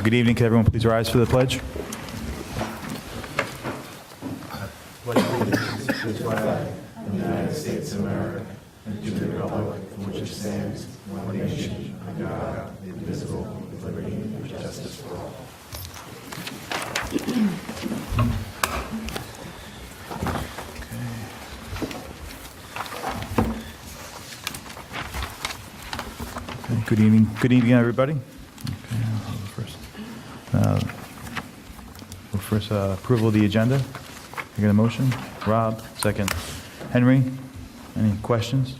Good evening. Can everyone please rise for the pledge? Pledge allegiance to the flag of the United States of America and to the republic for which it stands, one nation, under God, indivisible, with liberty and justice for all. Okay. Good evening. Good evening, everybody. Okay, I'll go first. Approval of the agenda. I get a motion? Rob, second. Henry, any questions?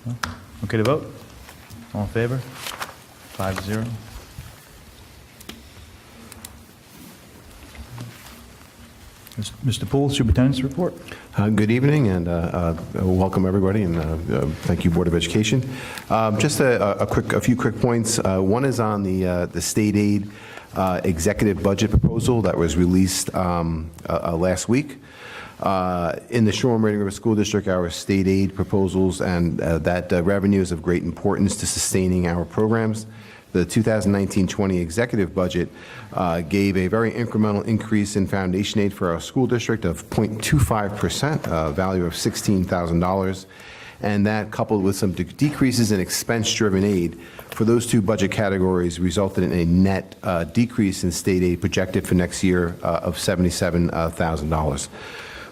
No? Okay to vote? All in favor? 5-0. Mr. Poole, Superintendent's report. Good evening, and welcome everybody, and thank you, Board of Education. Just a few quick points. One is on the state aid executive budget proposal that was released last week. In the Shoreham-Wading River School District, our state aid proposals and that revenue is of great importance to sustaining our programs. The 2019-20 executive budget gave a very incremental increase in foundation aid for our school district of 0.25%, a value of $16,000. And that, coupled with some decreases in expense-driven aid for those two budget categories, resulted in a net decrease in state aid projected for next year of $77,000.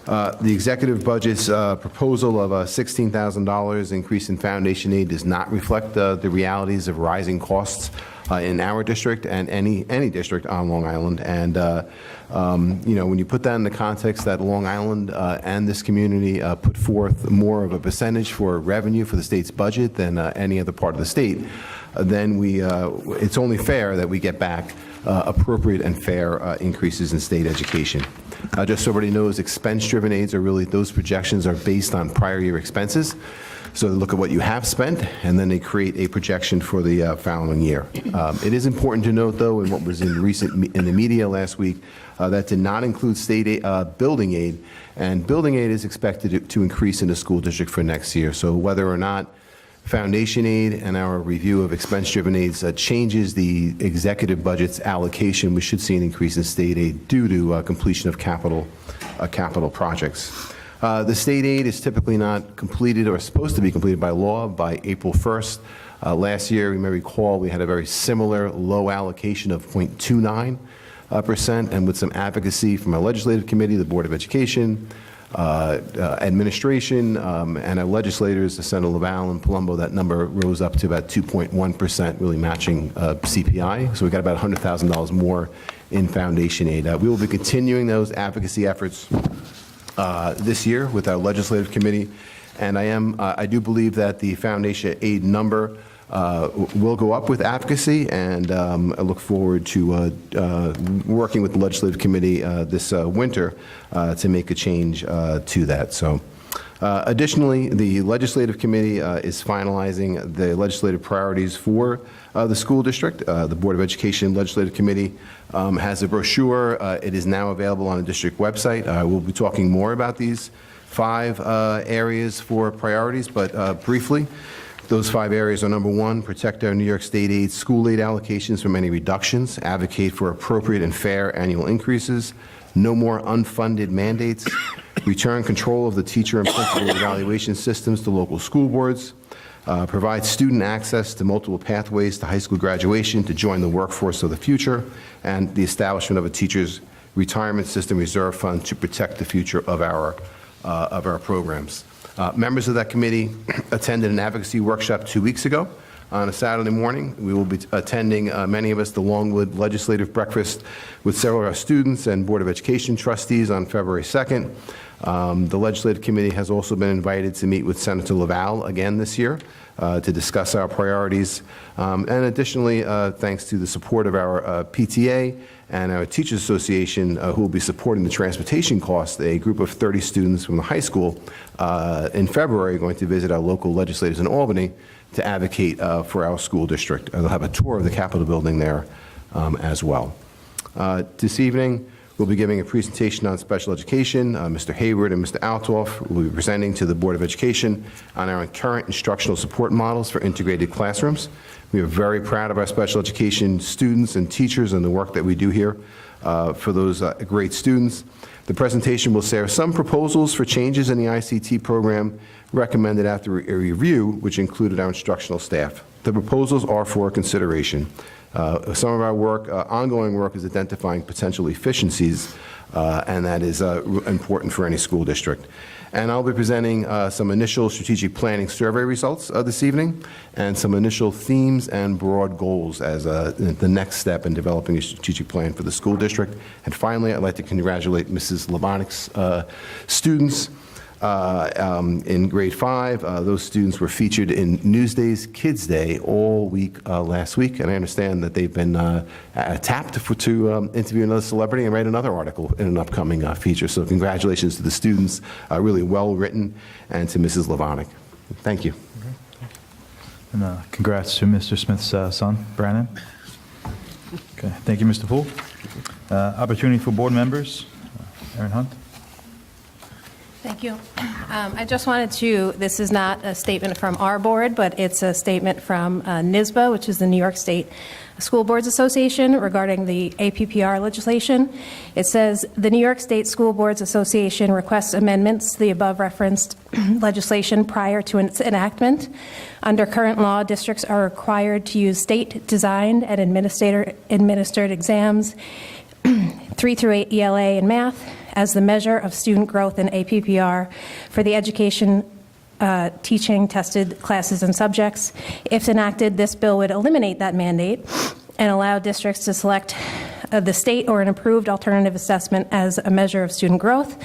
The executive budget's proposal of a $16,000 increase in foundation aid does not reflect the realities of rising costs in our district and any district on Long Island. And when you put that in the context that Long Island and this community put forth more of a percentage for revenue for the state's budget than any other part of the state, then it's only fair that we get back appropriate and fair increases in state education. Just so everybody knows, expense-driven aids are really, those projections are based on prior year expenses. So they look at what you have spent, and then they create a projection for the following year. It is important to note, though, in what was in the media last week, that did not include state aid, building aid, and building aid is expected to increase in the school district for next year. So whether or not foundation aid and our review of expense-driven aids changes the executive budget's allocation, we should see an increase in state aid due to completion of capital projects. The state aid is typically not completed or supposed to be completed by law by April 1st. Last year, you may recall, we had a very similar low allocation of 0.29%, and with some advocacy from our legislative committee, the Board of Education, administration, and our legislators, Senator Laval and Palumbo, that number rose up to about 2.1%, really matching CPI. So we got about $100,000 more in foundation aid. We will be continuing those advocacy efforts this year with our legislative committee, and I do believe that the foundation aid number will go up with advocacy, and I look forward to working with the legislative committee this winter to make a change to that. So, additionally, the legislative committee is finalizing the legislative priorities for the school district. The Board of Education Legislative Committee has a brochure. It is now available on the district website. We'll be talking more about these 5 areas for priorities, but briefly, those 5 areas are: number 1, protect our New York State aid school aid allocations from any reductions, advocate for appropriate and fair annual increases, no more unfunded mandates, return control of the teacher and principal evaluation systems to local school boards, provide student access to multiple pathways to high school graduation to join the workforce of the future, and the establishment of a teacher's retirement system reserve fund to protect the future of our programs. Members of that committee attended an advocacy workshop 2 weeks ago on a Saturday morning. We will be attending, many of us, the Longwood Legislative Breakfast with several of our students and Board of Education trustees on February 2nd. The Legislative Committee has also been invited to meet with Senator Laval again this year to discuss our priorities. And additionally, thanks to the support of our PTA and our Teachers Association, who will be supporting the transportation costs, a group of 30 students from the high school in February are going to visit our local legislators in Albany to advocate for our school district. They'll have a tour of the Capitol building there as well. This evening, will be giving a presentation on special education. Mr. Hayward and Mr. Althoff will be presenting to the Board of Education on our current instructional support models for integrated classrooms. We are very proud of our special education students and teachers and the work that we do here for those great students. The presentation will share some proposals for changes in the ICT program recommended after a review, which included our instructional staff. The proposals are for consideration. Some of our work, ongoing work, is identifying potential efficiencies, and that is important for any school district. And I'll be presenting some initial strategic planning survey results this evening, and some initial themes and broad goals as the next step in developing a strategic plan for the school district. And finally, I'd like to congratulate Mrs. Levonic's students in grade 5. Those students were featured in Newsday's Kids Day all week last week, and I understand that they've been tapped to interview another celebrity and write another article in an upcoming feature. So congratulations to the students, really well written, and to Mrs. Levonic. Thank you. And congrats to Mr. Smith's son, Brandon. Okay, thank you, Mr. Poole. Opportunity for board members. Erin Hunt. Thank you. I just wanted to, this is not a statement from our board, but it's a statement from NYSBA, which is the New York State School Boards Association, regarding the APPR legislation. It says, the New York State School Boards Association requests amendments to the above referenced legislation prior to its enactment. Under current law, districts are required to use state-designed and administered exams 3 through 8 ELA and math as the measure of student growth in APPR for the education teaching tested classes and subjects. If enacted, this bill would eliminate that mandate and allow districts to select the state or an approved alternative assessment as a measure of student growth.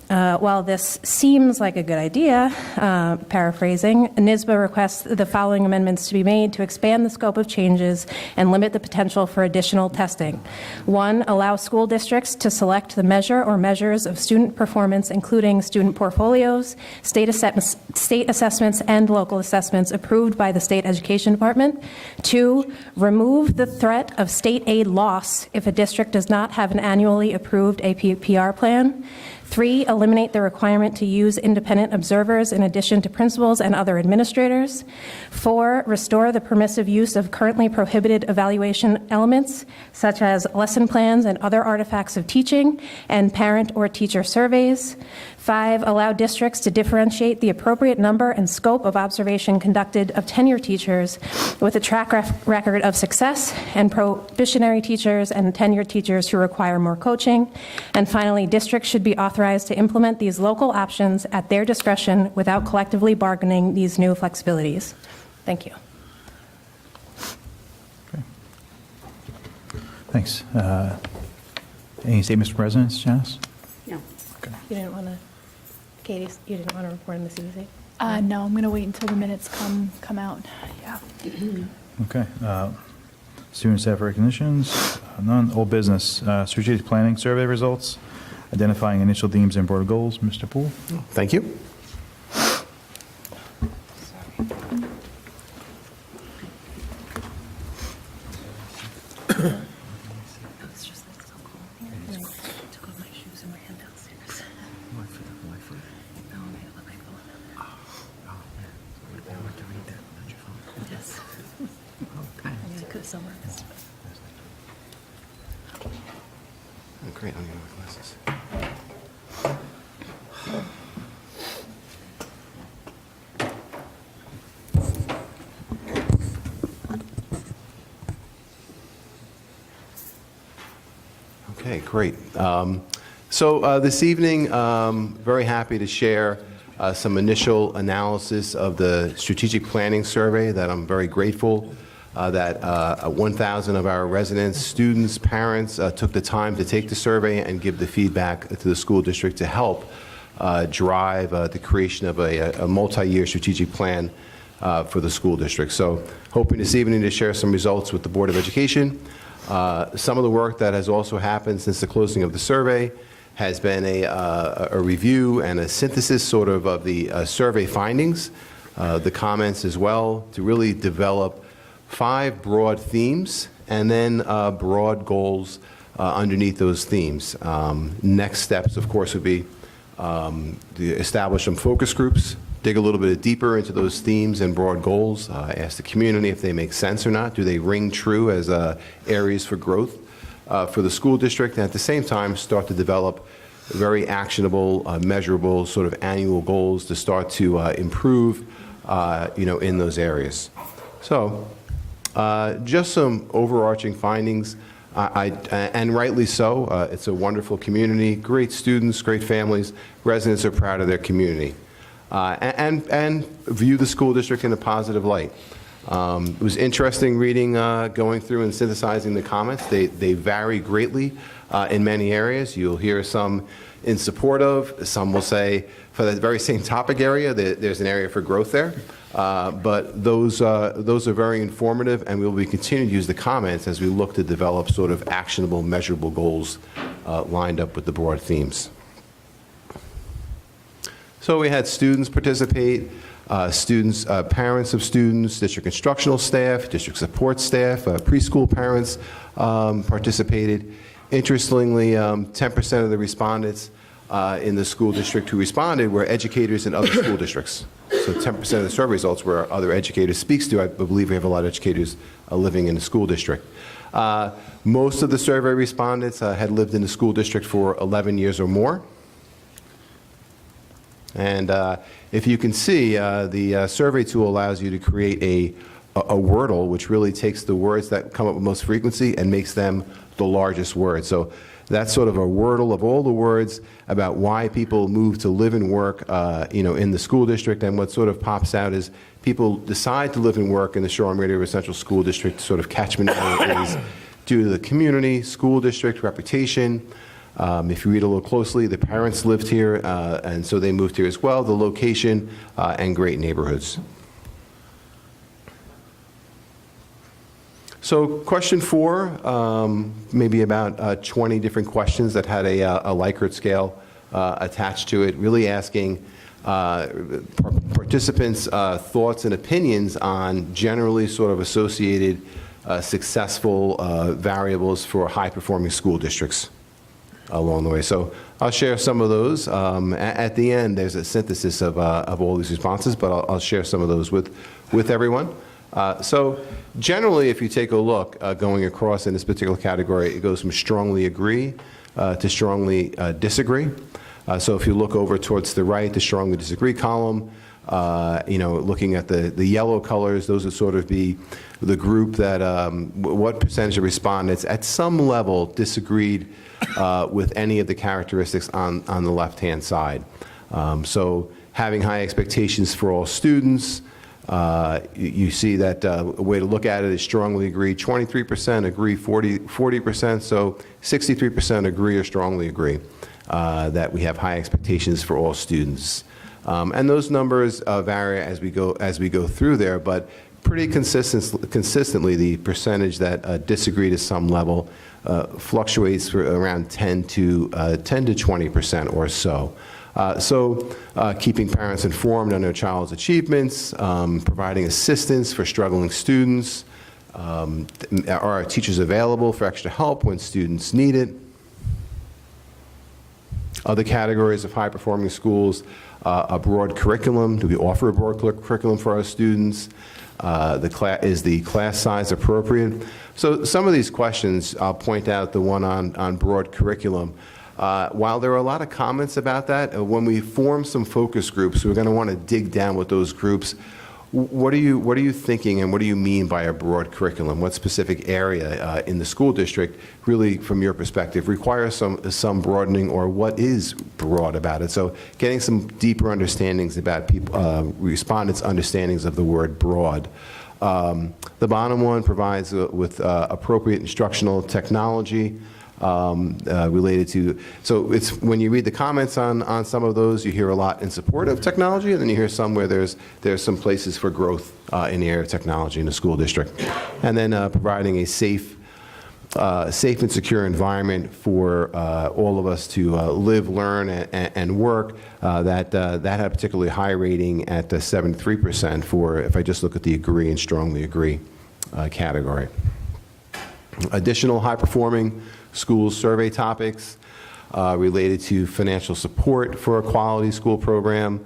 While this seems like a good idea, paraphrasing, NYSBA requests the following amendments to be made to expand the scope of changes and limit the potential for additional testing. 1, allow school districts to select the measure or measures of student performance, including student portfolios, state assessments, and local assessments approved by the State Education Department. 2, remove the threat of state aid loss if a district does not have an annually approved APPR plan. 3, eliminate the requirement to use independent observers in addition to principals and other administrators. 4, restore the permissive use of currently prohibited evaluation elements, such as lesson plans and other artifacts of teaching, and parent or teacher surveys. 5, allow districts to differentiate the appropriate number and scope of observation conducted of tenure teachers with a track record of success, and probationary teachers and tenured teachers who require more coaching. And finally, districts should be authorized to implement these local options at their discretion without collectively bargaining these new flexibilities. Thank you. Okay. Thanks. Any statements from residents, Janice? No. Okay. You didn't want to, Katie, you didn't want to report on the CBC? No, I'm going to wait until the minutes come out. Yeah. Okay. Student staff recognitions, none. Old business, strategic planning survey results, identifying initial themes and broader goals. Mr. Poole. Thank you. Great, I'm going to my glasses. Okay, great. So this evening, very happy to share some initial analysis of the strategic planning survey that I'm very grateful that 1,000 of our residents, students, parents took the time to take the survey and give the feedback to the school district to help drive the creation of a multi-year strategic plan for the school district. So hoping this evening to share some results with the Board of Education. Some of the work that has also happened since the closing of the survey has been a review and a synthesis sort of the survey findings, the comments as well, to really develop 5 broad themes and then broad goals underneath those themes. Next steps, of course, would be to establish some focus groups, dig a little bit deeper into those themes and broad goals, ask the community if they make sense or not. Do they ring true as areas for growth for the school district? And at the same time, start to develop very actionable, measurable sort of annual goals to start to improve, in those areas. So just some overarching findings. And rightly so. It's a wonderful community, great students, great families. Residents are proud of their community, and view the school district in a positive light. It was interesting reading, going through and synthesizing the comments. They vary greatly in many areas. You'll hear some in support of, some will say for that very same topic area, there's an area for growth there. But those are very informative, and we will be continuing to use the comments as we look to develop sort of actionable, measurable goals lined up with the broad themes. So we had students participate, parents of students, district instructional staff, district support staff, preschool parents participated. Interestingly, 10% of the respondents in the school district who responded were educators in other school districts. So 10% of the survey results were other educators speaks to. I believe we have a lot of educators living in the school district. Most of the survey respondents had lived in the school district for 11 years or more. And if you can see, the survey tool allows you to create a Wordle, which really takes the words that come up with most frequency and makes them the largest word. So that's sort of a Wordle of all the words about why people move to live and work, in the school district. And what sort of pops out is people decide to live and work in the Shoreham-Wading Central School District sort of catchment areas due to the community, school district reputation. If you read a little closely, the parents lived here, and so they moved here as well, the location, and great neighborhoods. So question 4, maybe about 20 different questions that had a Likert scale attached to it, really asking participants' thoughts and opinions on generally sort of associated successful variables for high-performing school districts along the way. So I'll share some of those. At the end, there's a synthesis of all these responses, but I'll share some of those with everyone. So generally, if you take a look going across in this particular category, it goes from strongly agree to strongly disagree. So if you look over towards the right, the strongly disagree column, looking at the yellow colors, those would sort of be the group that, what percentage of respondents at some level disagreed with any of the characteristics on the left-hand side. So having high expectations for all students, you see that a way to look at it is strongly agree. 23% agree, 40%, so 63% agree or strongly agree that we have high expectations for all students. And those numbers vary as we go through there, but pretty consistently the percentage that disagree to some level fluctuates for around 10 to 20% or so. Keeping parents informed on their child's achievements, providing assistance for struggling students, are teachers available for extra help when students need it. Other categories of high-performing schools, a broad curriculum. Do we offer a broad curriculum for our students? Is the class size appropriate? So some of these questions, I'll point out the one on broad curriculum. While there are a lot of comments about that, when we form some focus groups, we're going to want to dig down with those groups. What are you thinking, and what do you mean by a broad curriculum? What specific area in the school district, really from your perspective, requires some broadening, or what is broad about it? So getting some deeper understandings about respondents' understandings of the word broad. The bottom one provides with appropriate instructional technology. Related to, so it's when you read the comments on some of those, you hear a lot in support of technology, and then you hear some where there's some places for growth in the area of technology in the school district. And then providing a safe and secure environment for all of us to live, learn, and work. That had a particularly high rating at 73% for, if I just look at the agree and strongly agree category. Additional high-performing schools survey topics related to financial support for a quality school program,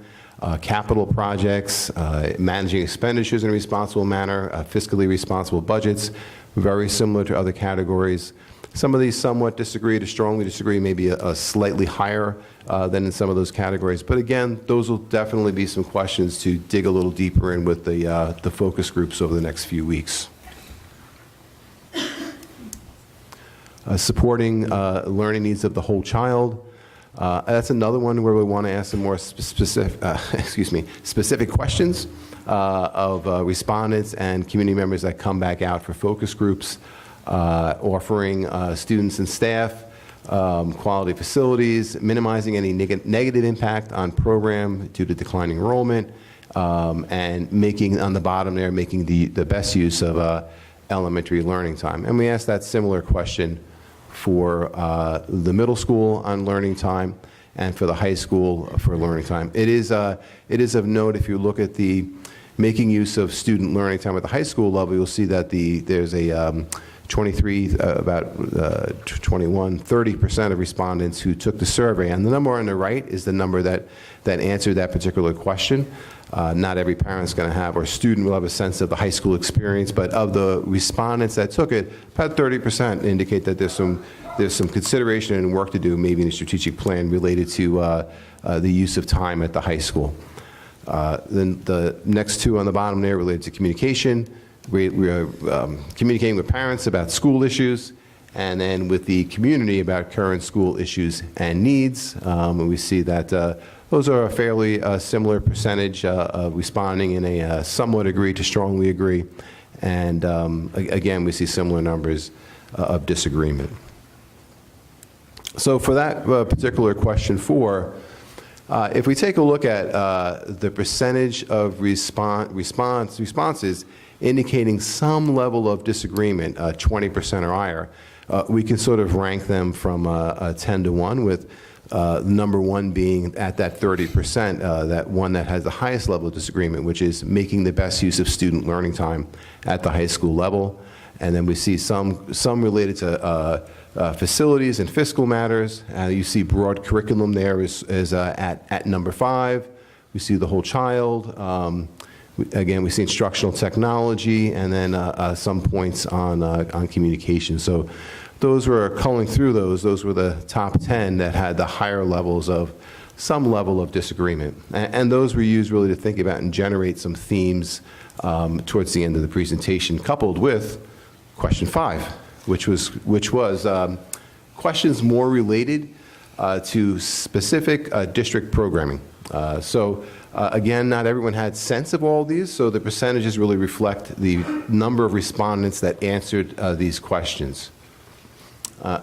capital projects, managing expenditures in a responsible manner, fiscally responsible budgets, very similar to other categories. Some of these somewhat disagree to strongly disagree, maybe a slightly higher than in some of those categories. But again, those will definitely be some questions to dig a little deeper in with the focus groups over the next few weeks. Supporting learning needs of the whole child. That's another one where we want to ask some more specific questions of respondents and community members that come back out for focus groups, offering students and staff quality facilities, minimizing any negative impact on program due to declining enrollment, and making, on the bottom there, making the best use of elementary learning time. And we asked that similar question for the middle school on learning time and for the high school for learning time. It is of note, if you look at the making use of student learning time at the high school level, you'll see that there's a 30% of respondents who took the survey. And the number on the right is the number that answered that particular question. Not every parent's going to have, or student will have a sense of the high school experience, but of the respondents that took it, about 30% indicate that there's some consideration and work to do, maybe in a strategic plan related to the use of time at the high school. Then the next two on the bottom there related to communication. We are communicating with parents about school issues, and then with the community about current school issues and needs. And we see that those are a fairly similar percentage of responding in a somewhat agree to strongly agree. And again, we see similar numbers of disagreement. So for that particular question 4, if we take a look at the percentage of responses indicating some level of disagreement, 20% or higher, we can sort of rank them from 10 to 1, with number 1 being at that 30%, that one that has the highest level of disagreement, which is making the best use of student learning time at the high school level. And then we see some related to facilities and fiscal matters. You see broad curriculum there is at number 5. We see the whole child. Again, we see instructional technology, and then some points on communication. So those were, culling through those were the top 10 that had the higher levels of some level of disagreement. And those were used really to think about and generate some themes towards the end of the presentation, coupled with question 5, which was questions more related to specific district programming. Again, not everyone had sense of all these, so the percentages really reflect the number of respondents that answered these questions.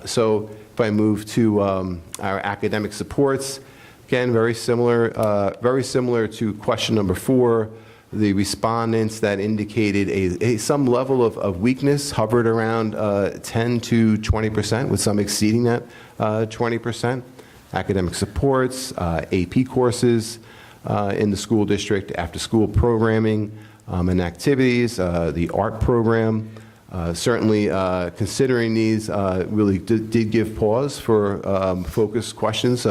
So if I move to our academic supports, again, very similar to question number 4. The respondents that indicated some level of weakness hovered around 10 to 20%, with some exceeding that 20%. Academic supports, AP courses in the school district, after-school programming and activities, the art program. Certainly, considering these really did give pause for focus questions.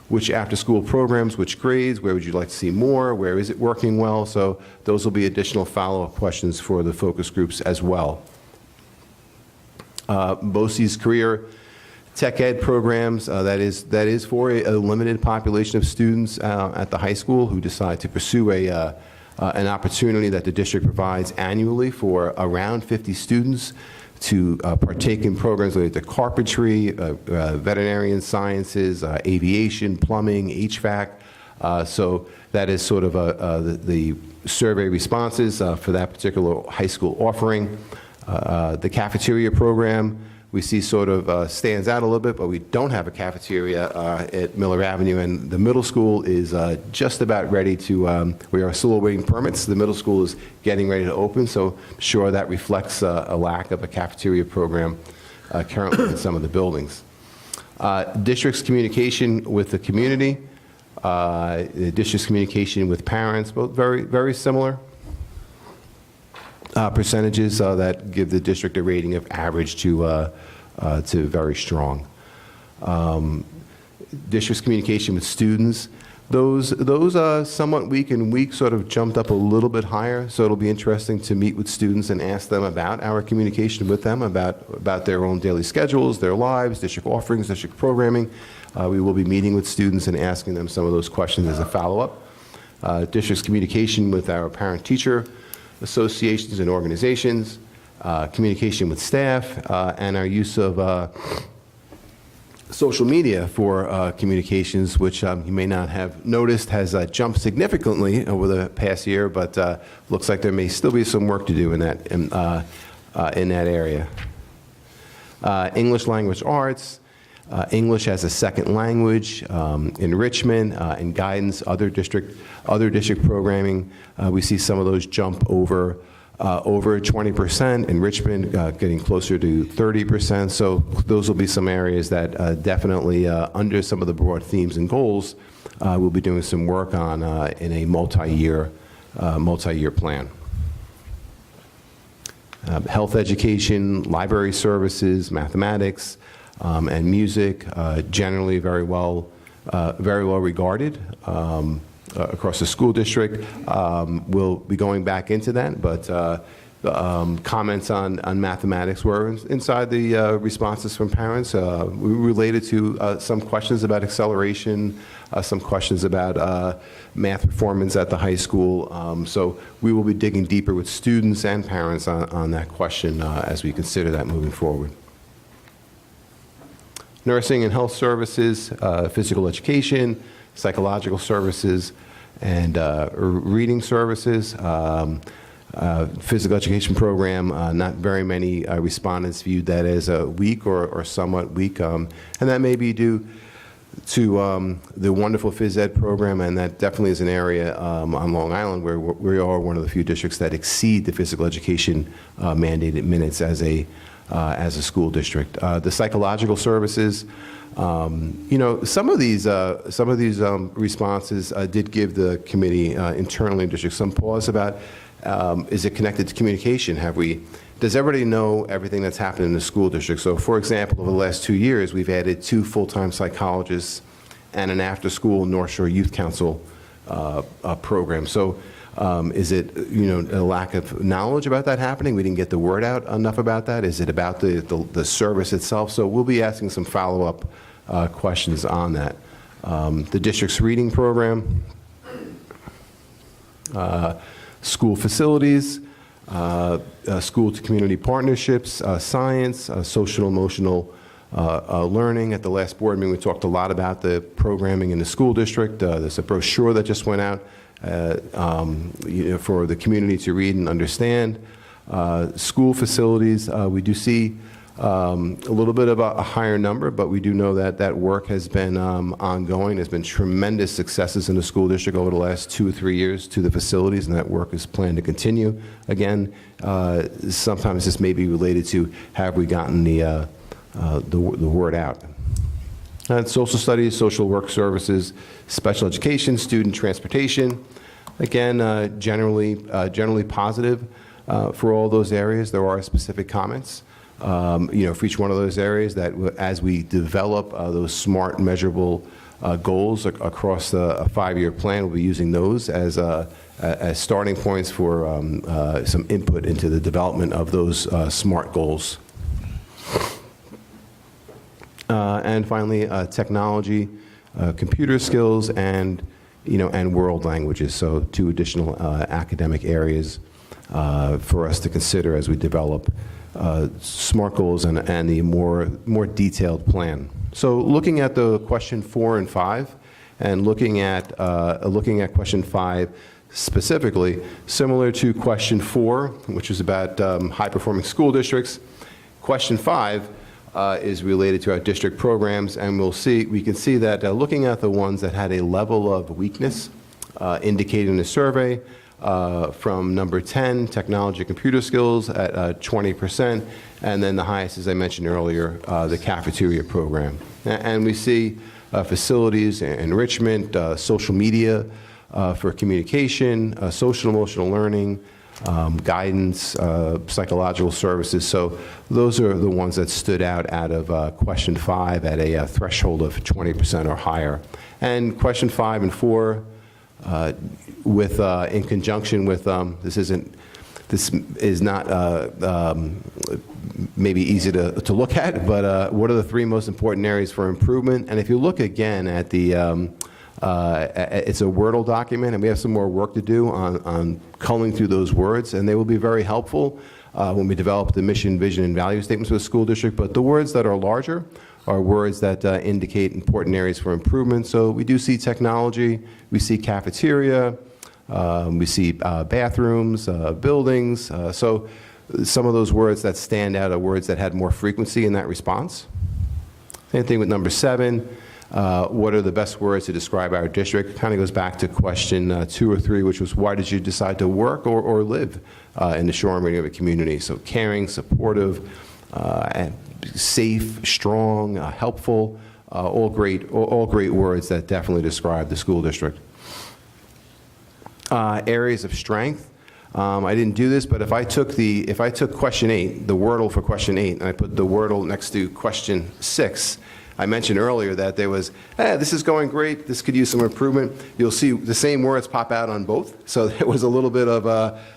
Which after-school programs, which grades, where would you like to see more, where is it working well? So those will be additional follow-up questions for the focus groups as well. BOCE's career tech ed programs, that is for a limited population of students at the high school who decide to pursue an opportunity that the district provides annually for around 50 students to partake in programs related to carpentry, veterinarian sciences, aviation, plumbing, HVAC. So that is sort of the survey responses for that particular high school offering. The cafeteria program, we see sort of stands out a little bit, but we don't have a cafeteria at Miller Avenue, and the middle school is just about ready to, we are still awaiting permits. The middle school is getting ready to open, so I'm sure that reflects a lack of a cafeteria program currently in some of the buildings. District's communication with the community, the district's communication with parents, both very, very similar. percentages that give the district a rating of average to very strong. District's communication with students, those somewhat weak, and weak sort of jumped up a little bit higher, so it'll be interesting to meet with students and ask them about our communication with them, about their own daily schedules, their lives, district offerings, district programming. We will be meeting with students and asking them some of those questions as a follow-up. District's communication with our parent-teacher associations and organizations, communication with staff, and our use of social media for communications, which you may not have noticed has jumped significantly over the past year, but looks like there may still be some work to do in that area. English language arts, English as a second language, enrichment and guidance, other district programming. We see some of those jump over 20%, enrichment getting closer to 30%. So those will be some areas that definitely, under some of the broad themes and goals, we'll be doing some work on in a multi-year plan. Health education, library services, mathematics, and music, generally very well regarded across the school district. We'll be going back into that, but comments on mathematics were inside the responses from parents. We related to some questions about acceleration, some questions about math performance at the high school. So we will be digging deeper with students and parents on that question as we consider that moving forward. Nursing and health services, physical education, psychological services, and reading services. Physical education program, not very many respondents viewed that as weak or somewhat weak, and that may be due to the wonderful phys ed program, and that definitely is an area on Long Island where we are one of the few districts that exceed the physical education mandated minutes as a school district. The psychological services, some of these responses did give the committee internally in district some pause about, is it connected to communication? Does everybody know everything that's happened in the school district? So for example, over the last 2 years, we've added 2 full-time psychologists and an after-school North Shore Youth Council program. So is it, a lack of knowledge about that happening? We didn't get the word out enough about that? Is it about the service itself? So we'll be asking some follow-up questions on that. The district's reading program, school facilities, school to community partnerships, science, social emotional learning. At the last board meeting, we talked a lot about the programming in the school district. There's a brochure that just went out for the community to read and understand. School facilities, we do see a little bit of a higher number, but we do know that work has been ongoing. There's been tremendous successes in the school district over the last 2 or 3 years to the facilities, and that work is planned to continue. Again, sometimes this may be related to, have we gotten the word out? And social studies, social work services, special education, student transportation. Again, generally positive for all those areas. There are specific comments, for each one of those areas that as we develop those smart, measurable goals across a 5-year plan, we'll be using those as starting points for some input into the development of those smart goals. And finally, technology, computer skills, and world languages. So 2 additional academic areas for us to consider as we develop SMART goals and the more detailed plan. So looking at the question 4 and 5, and looking at question 5 specifically, similar to question 4, which is about high-performing school districts, question 5 is related to our district programs, and we can see that looking at the ones that had a level of weakness indicated in the survey, from number 10, technology computer skills at 20%, and then the highest, as I mentioned earlier, the cafeteria program. And we see facilities, enrichment, social media for communication, social emotional learning, guidance, psychological services. So those are the ones that stood out of question 5 at a threshold of 20% or higher. And question 5 and 4, in conjunction with, this is not maybe easy to look at, but what are the 3 most important areas for improvement? And if you look again at the, it's a Wordle document, and we have some more work to do on culling through those words, and they will be very helpful when we develop the mission, vision, and value statements for the school district. But the words that are larger are words that indicate important areas for improvement. So we do see technology, we see cafeteria, we see bathrooms, buildings. So some of those words that stand out are words that had more frequency in that response. Same thing with number 7. What are the best words to describe our district? Kind of goes back to question 2 or 3, which was, why did you decide to work or live in the Shoreham-Wading community? So caring, supportive, and safe, strong, helpful, all great words that definitely describe the school district. Areas of strength. I didn't do this, but if I took question 8, the Wordle for question 8, and I put the Wordle next to question 6, I mentioned earlier that there was, this is going great, this could use some improvement. You'll see the same words pop out on both. So there was a little bit of,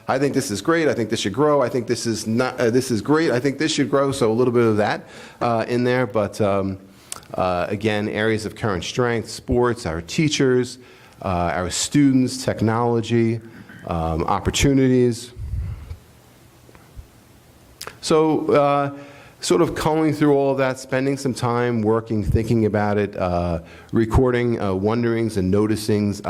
I think this is great, I think this should grow, I think this is not, this is great, I think this should grow. So a little bit of that in there. But again, areas of current strength, sports, our teachers, our students, technology, opportunities. So sort of culling through all of that, spending some time working, thinking about it, recording wonderings and noticings.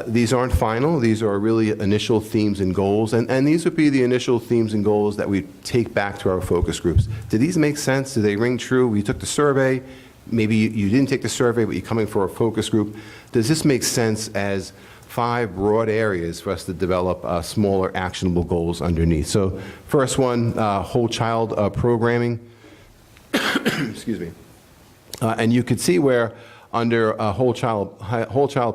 These aren't final. These are really initial themes and goals. And these would be the initial themes and goals that we take back to our focus groups. Do these make sense? Do they ring true? We took the survey. Maybe you didn't take the survey, but you're coming for a focus group. Does this make sense as 5 broad areas for us to develop smaller actionable goals underneath? So first one, whole child programming. Excuse me. And you could see where under whole child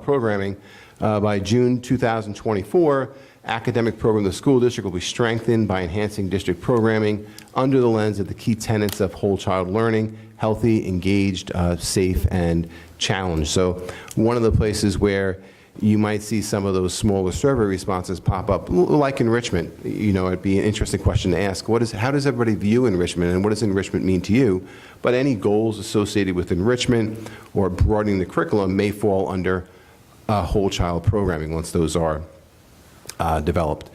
programming, by June 2024, academic program of the school district will be strengthened by enhancing district programming under the lens of the key tenets of whole child learning: healthy, engaged, safe, and challenged. So one of the places where you might see some of those smaller survey responses pop up, like enrichment. You know, it'd be an interesting question to ask. How does everybody view enrichment, and what does enrichment mean to you? But any goals associated with enrichment or broadening the curriculum may fall under whole child programming once those are developed.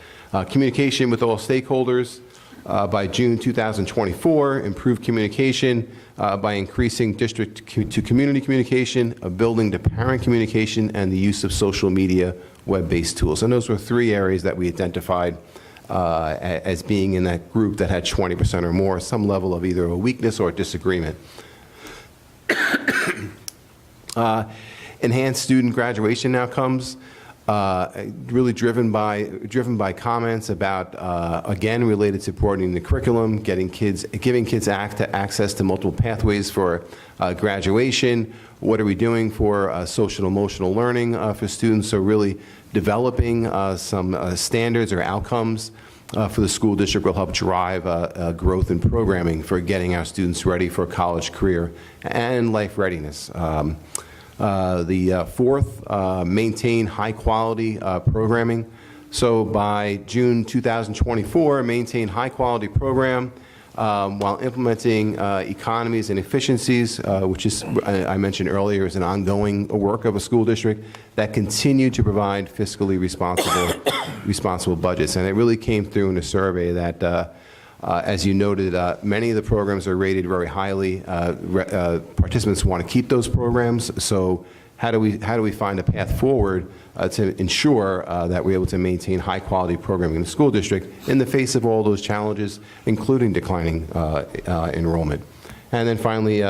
Communication with all stakeholders. By June 2024, improve communication by increasing district to community communication, building to parent communication, and the use of social media web-based tools. And those were 3 areas that we identified as being in that group that had 20% or more, some level of either a weakness or a disagreement. Enhanced student graduation outcomes. Really driven by comments about, again, related to broadening the curriculum, giving kids access to multiple pathways for graduation. What are we doing for social emotional learning for students? So really developing some standards or outcomes for the school district will help drive growth in programming for getting our students ready for a college career and life readiness. The 4th, maintain high-quality programming. So by June 2024, maintain high-quality program while implementing economies and efficiencies, which is, I mentioned earlier, is an ongoing work of a school district that continue to provide fiscally responsible budgets. And it really came through in the survey that as you noted, many of the programs are rated very highly. Participants want to keep those programs. So how do we find a path forward to ensure that we're able to maintain high-quality programming in the school district in the face of all those challenges, including declining enrollment? And then finally,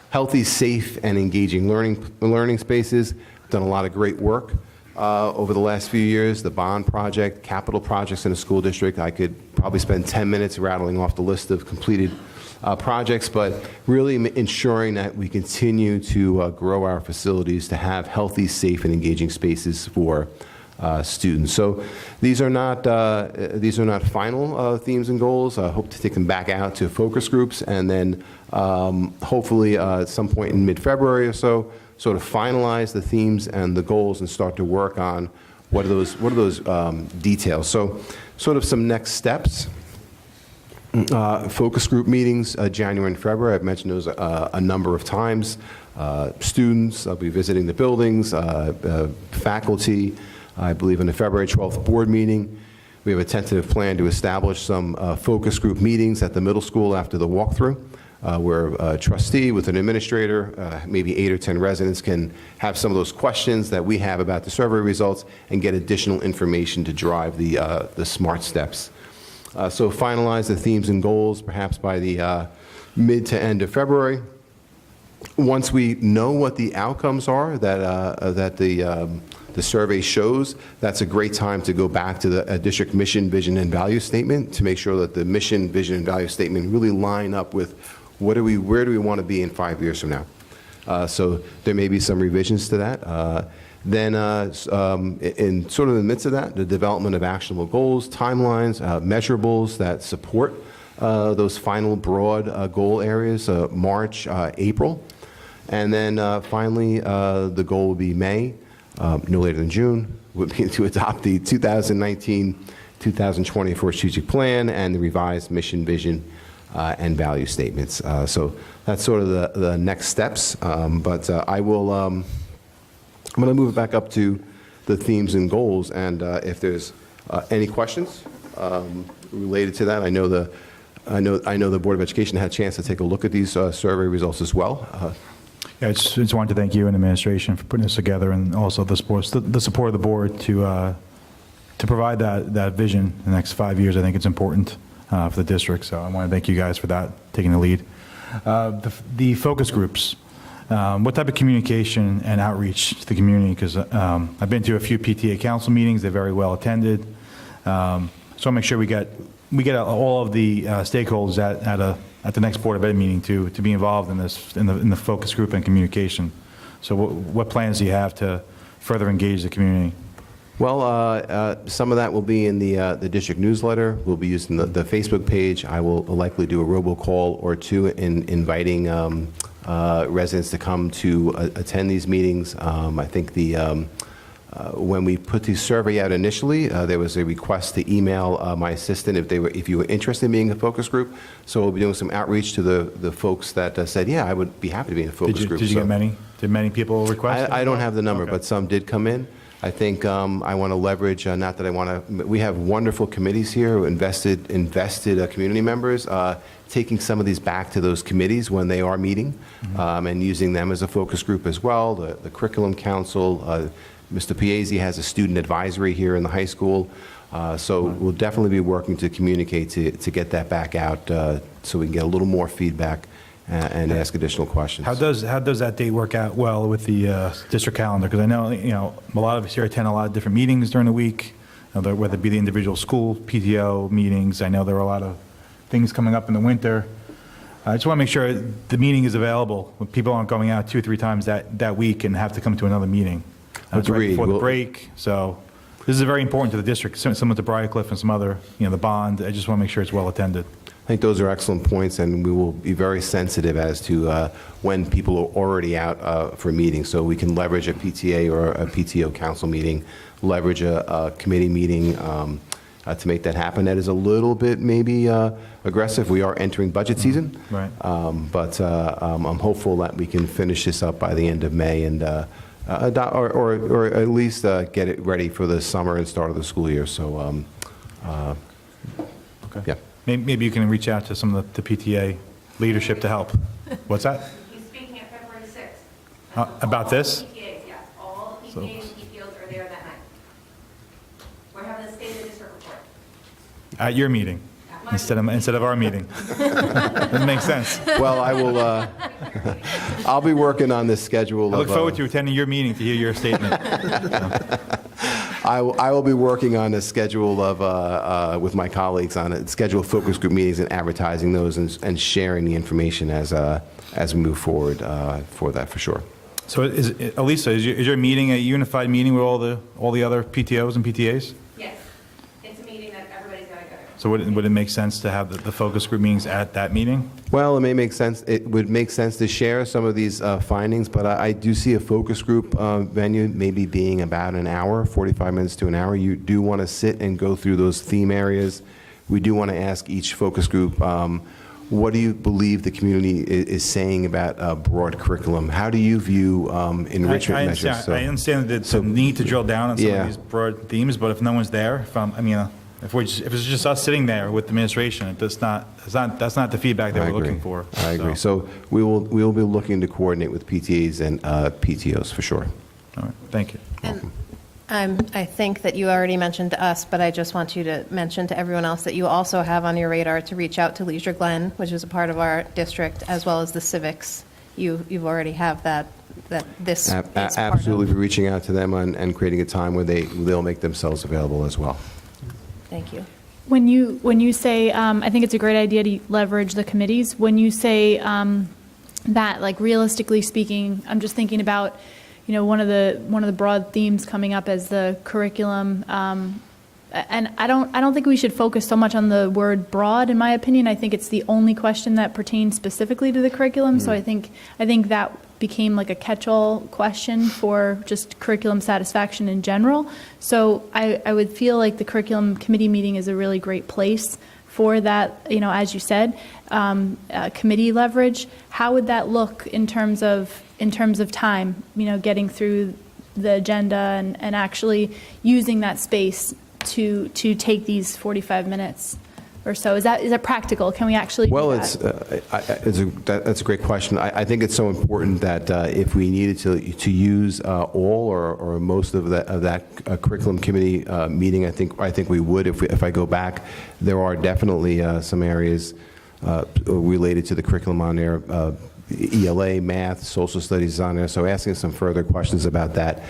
healthy, safe, and engaging learning spaces. Done a lot of great work over the last few years. The bond project, capital projects in the school district. I could probably spend 10 minutes rattling off the list of completed projects, but really ensuring that we continue to grow our facilities to have healthy, safe, and engaging spaces for students. So these are not final themes and goals. I hope to take them back out to focus groups, and then hopefully at some point in mid-February or so, sort of finalize the themes and the goals and start to work on what are those details. So sort of some next steps. Focus group meetings, January and February. I've mentioned those a number of times. Students, I'll be visiting the buildings, faculty. I believe in the February 12th board meeting, we have a tentative plan to establish some focus group meetings at the middle school after the walkthrough, where a trustee with an administrator, maybe 8 or 10 residents, can have some of those questions that we have about the survey results and get additional information to drive the SMART steps. So finalize the themes and goals perhaps by the mid to end of February. Once we know what the outcomes are that the survey shows, that's a great time to go back to the district mission, vision, and value statement to make sure that the mission, vision, and value statement really line up with where do we want to be in 5 years from now. So there may be some revisions to that. Then in sort of the midst of that, the development of actionable goals, timelines, measurables that support those final broad goal areas, March, April. And then finally, the goal will be May, no later than June, would be to adopt the 2019-2024 strategic plan and the revised mission, vision, and value statements. So that's sort of the next steps. But I will, I'm going to move it back up to the themes and goals. And if there's any questions related to that, I know the Board of Education had a chance to take a look at these survey results as well. Yeah, I just wanted to thank you and the administration for putting this together, and also the support of the board to provide that vision in the next 5 years. I think it's important for the district, so I want to thank you guys for that, taking the lead. The focus groups, what type of communication and outreach to the community? Because I've been to a few PTA council meetings; they're very well attended. So I'll make sure we get all of the stakeholders at the next Board of Ed meeting to be involved in this, in the focus group and communication. So what plans do you have to further engage the community? Well, some of that will be in the district newsletter. We'll be using the Facebook page. I will likely do a robocall or two in inviting residents to come to attend these meetings. I think when we put the survey out initially, there was a request to email my assistant if you were interested in being a focus group. So we'll be doing some outreach to the folks that said, yeah, I would be happy to be in a focus group. Did you get many? Did many people request? I don't have the number, Okay. but some did come in. I think I want to leverage, not that I want to, we have wonderful committees here, invested community members, taking some of these back to those committees when they are meeting, and using them as a focus group as well. The Curriculum Council, Mr. Piazzi has a student advisory here in the high school, so we'll definitely be working to communicate to get that back out so we can get a little more feedback and ask additional questions. How does that date work out well with the district calendar? Because I know, a lot of us here attend a lot of different meetings during the week, whether it be the individual school PTO meetings. I know there are a lot of things coming up in the winter. I just want to make sure the meeting is available when people aren't going out 2 or 3 times that week and have to come to another meeting. It's right Agreed. before the Well- break, so this is very important to the district, similar to Briarcliff and some other, the bond. I just want to make sure it's well attended. I think those are excellent points, and we will be very sensitive as to when people are already out for meetings. So we can leverage a PTA or a PTO council meeting, leverage a committee meeting to make that happen. That is a little bit maybe aggressive. We are entering budget season. Right. But I'm hopeful that we can finish this up by the end of May and or at least get it ready for the summer and start of the school year. So, Okay. yeah. Maybe you can reach out to some of the PTA leadership to help. What's that? He's speaking at February 6th. About this? All the PTAs, yes. All the PTAs and PTOs are there that night. We're having the state of the district report. At your meeting, instead of our meeting. That makes sense. Well, I will. I'll be working on this schedule. I look forward to attending your meeting to hear your statement. I will be working on a schedule of with my colleagues on a schedule of focus group meetings and advertising those and sharing the information as we move forward for that for sure. So Elisa, is your meeting a unified meeting with all the other PTOs and PTAs? Yes, it's a meeting that everybody's got to go to. So would it make sense to have the focus group meetings at that meeting? Well, it may make sense, it would make sense to share some of these findings, but I do see a focus group venue maybe being about an hour, 45 minutes to an hour. You do want to sit and go through those theme areas. We do want to ask each focus group, what do you believe the community is saying about broad curriculum? How do you view enrichment measures? So- I understand the need to drill down on some Yeah. of these broad themes, but if no one's there, if it's just us sitting there with the administration, that's not the feedback that I we're agree. looking for. I agree. So we will be looking to coordinate with PTAs and PTOs for sure. All right, thank you. And I think that you already mentioned to us, but I just want you to mention to everyone else that you also have on your radar to reach out to Leisure Glen, which is a part of our district, as well as the civics. You've already have that this is part of. Absolutely, be reaching out to them and creating a time where they'll make themselves available as well. Thank you. When you say, I think it's a great idea to leverage the committees. When you say that, like realistically speaking, I'm just thinking about, one of the broad themes coming up as the curriculum. And I don't think we should focus so much on the word broad, in my opinion. I think it's the only question that pertains specifically to the curriculum. So I think that became like a catch-all question for just curriculum satisfaction in general. So I would feel like the curriculum committee meeting is a really great place for that, as you said, committee leverage. How would that look in terms of time, getting through the agenda and actually using that space to take these 45 minutes or so? Is that practical? Can we actually do Well, that? that's a great question. I think it's so important that if we needed to use all or most of that curriculum committee meeting, I think we would. If I go back, there are definitely some areas related to the curriculum on there. ELA, math, social studies is on there. So asking some further questions about that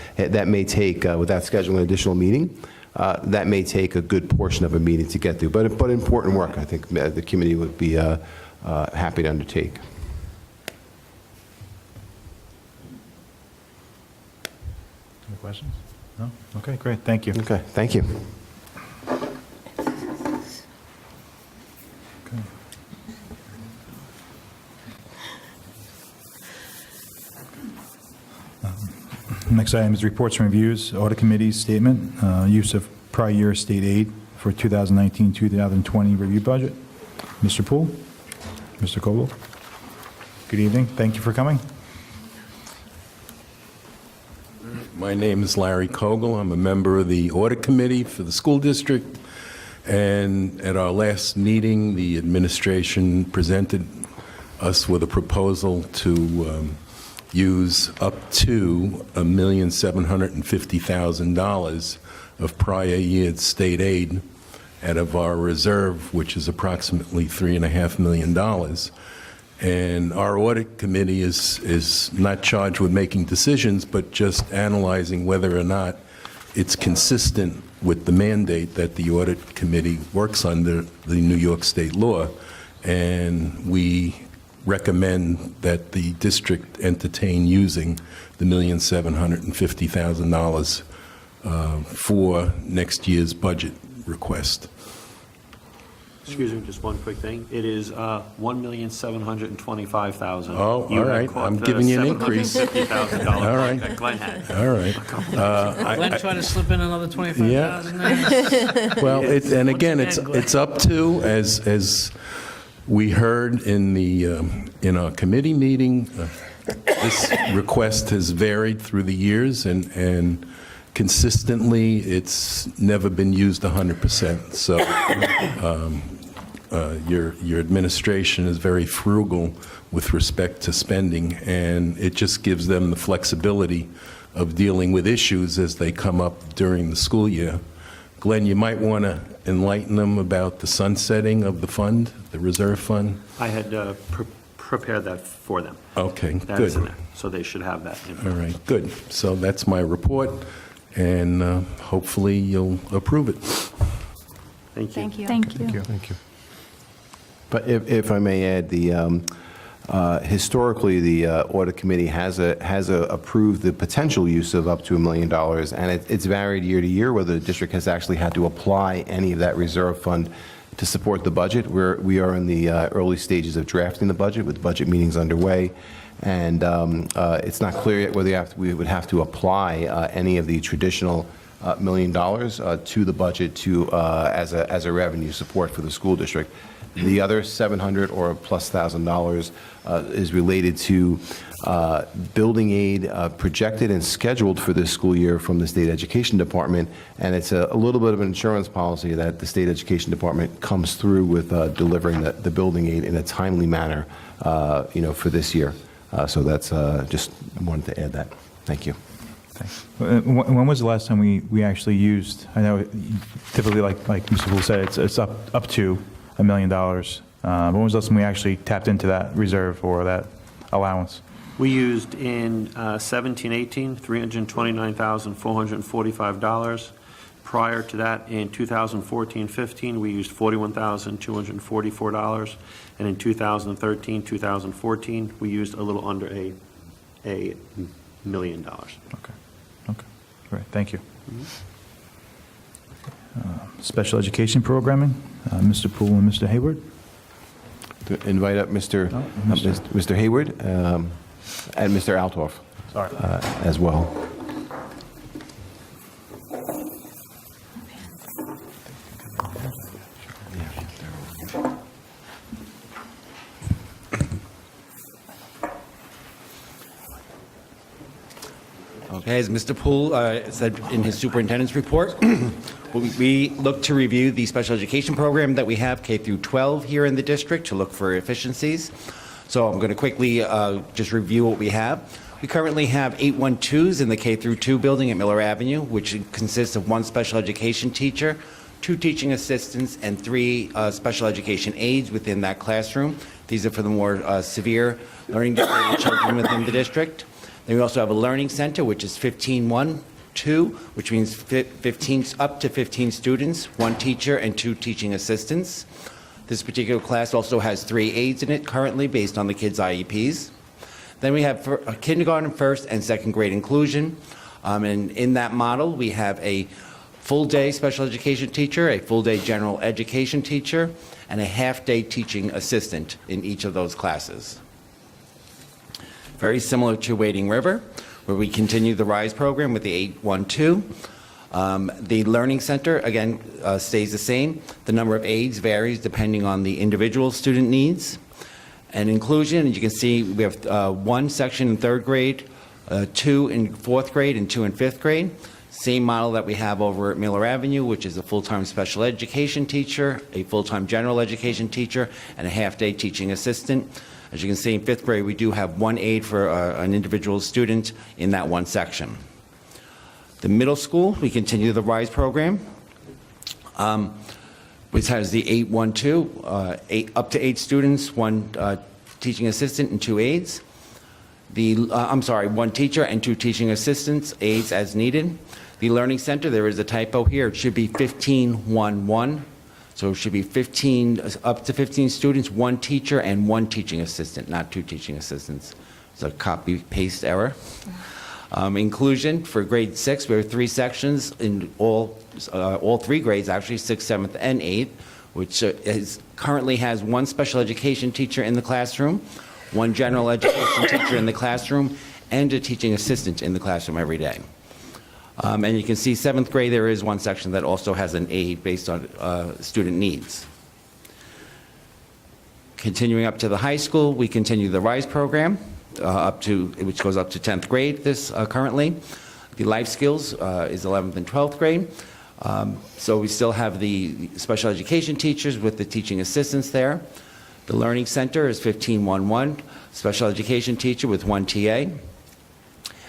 may take, without scheduling an additional meeting, that may take a good portion of a meeting to get through. But important work, I think the committee would be happy to undertake. Any questions? No? Okay, great, thank you. Okay, thank you. Okay. Next item is reports and reviews, audit committee's statement, use of prior year state aid for 2019-2020 review budget. Mr. Poole, Mr. Coble, good evening, thank you for coming. My name is Larry Kogel. I'm a member of the Audit Committee for the school district. And at our last meeting, the administration presented us with a proposal to use up to $1,750,000 of prior year state aid out of our reserve, which is approximately $3.5 million. And our audit committee is not charged with making decisions, but just analyzing whether or not it's consistent with the mandate that the audit committee works under, the New York state law. And we recommend that the district entertain using the $1,750,000 for next year's budget request. Excuse me, just one quick thing. It is $1,725,000. Oh, all right. I'm giving you an increase. $750,000 All right. that Glenn had. All right. Glenn trying to slip in another 25,000 Yeah. there? Well, and again, Once again, Glenn. it's up to, as we heard in our committee meeting, this request has varied through the years, and consistently, it's never been used 100%. So your administration is very frugal with respect to spending, and it just gives them the flexibility of dealing with issues as they come up during the school year. Glenn, you might want to enlighten them about the sunsetting of the fund, the reserve fund? I had prepared that for them. Okay, That is in good. there, so they should have that. All right, good. So that's my report, and hopefully you'll approve it. Thank you. Thank you. Thank you. Thank you. But if I may add, Historically, the Audit Committee has approved the potential use of up to $1 million, and it's varied year to year whether the district has actually had to apply any of that reserve fund to support the budget. We are in the early stages of drafting the budget, with budget meetings underway, and it's not clear yet whether we would have to apply any of the traditional $1 million to the budget as a revenue support for the school district. The other $700,000 or plus $1,000 is related to building aid projected and scheduled for this school year from the State Education Department, and it's a little bit of an insurance policy that the State Education Department comes through with delivering the building aid in a timely manner, for this year. So that's just wanted to add that. Thank you. Thanks. When was the last time we actually used, I know typically like Mr. Poole said, it's up to $1 million. When was the last time we actually tapped into that reserve or that allowance? We used in 17-18, $329,445. Prior to that, in 2014-15, we used $41,244. And in 2013-2014, we used a little under $1 million. Okay. Great, thank you. Special education programming, Mr. Poole and Mr. Hayward. To invite up Mr. Hayward and Mr. Althoff. Sorry. As well. Okay, as Mr. Poole said in his superintendent's report, we look to review the special education program that we have K through 12 here in the district to look for efficiencies. So I'm going to quickly just review what we have. We currently have 812s in the K through 2 building at Miller Avenue, which consists of 1 special education teacher, 2 teaching assistants, and 3 special education aides within that classroom. These are for the more severe learning disabled children within the district. Then we also have a learning center, which is 15-1-2, which means up to 15 students, 1 teacher, and 2 teaching assistants. This particular class also has 3 aides in it currently based on the kids' IEPs. Then we have kindergarten, first, and second grade inclusion. And in that model, we have a full-day special education teacher, a full-day general education teacher, and a half-day teaching assistant in each of those classes. Very similar to Wading River, where we continue the RISE program with the 812. The Learning Center, again, stays the same. The number of aides varies depending on the individual student needs. And inclusion, as you can see, we have 1 section in 3rd grade, 2 in 4th grade, and 2 in 5th grade. Same model that we have over at Miller Avenue, which is a full-time special education teacher, a full-time general education teacher, and a half-day teaching assistant. As you can see, in 5th grade, we do have 1 aide for an individual student in that 1 section. The middle school, we continue the RISE program, which has the 812, up to 8 students, 1 teaching assistant, and 2 aides. 1 teacher and 2 teaching assistants, aides as needed. The Learning Center, there is a typo here. It should be 15-1-1. So it should be up to 15 students, 1 teacher, and 1 teaching assistant, not 2 teaching assistants. It's a copy-paste error. Inclusion, for grade 6, we have 3 sections in all 3 grades, actually, 6th, 7th, and 8th, which currently has 1 special education teacher in the classroom, 1 general education teacher in the classroom, and a teaching assistant in the classroom every day. And you can see 7th grade, there is 1 section that also has an aide based on student needs. Continuing up to the high school, we continue the RISE program, which goes up to 10th grade currently. The life skills is 11th and 12th grade. So we still have the special education teachers with the teaching assistants there. The Learning Center is 15-1-1, special education teacher with 1 TA.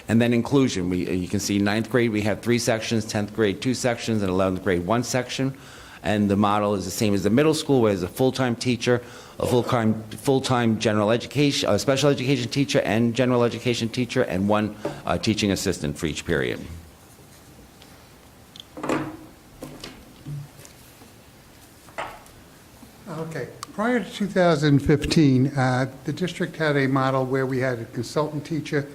And then inclusion, you can see 9th grade, we have 3 sections, 10th grade, 2 sections, and 11th grade, 1 section. And the model is the same as the middle school, where there's a full-time teacher, a full-time general education, special education teacher and general education teacher, and 1 teaching assistant for each period. Okay. Prior to 2015, the district had a model where we had a consultant teacher,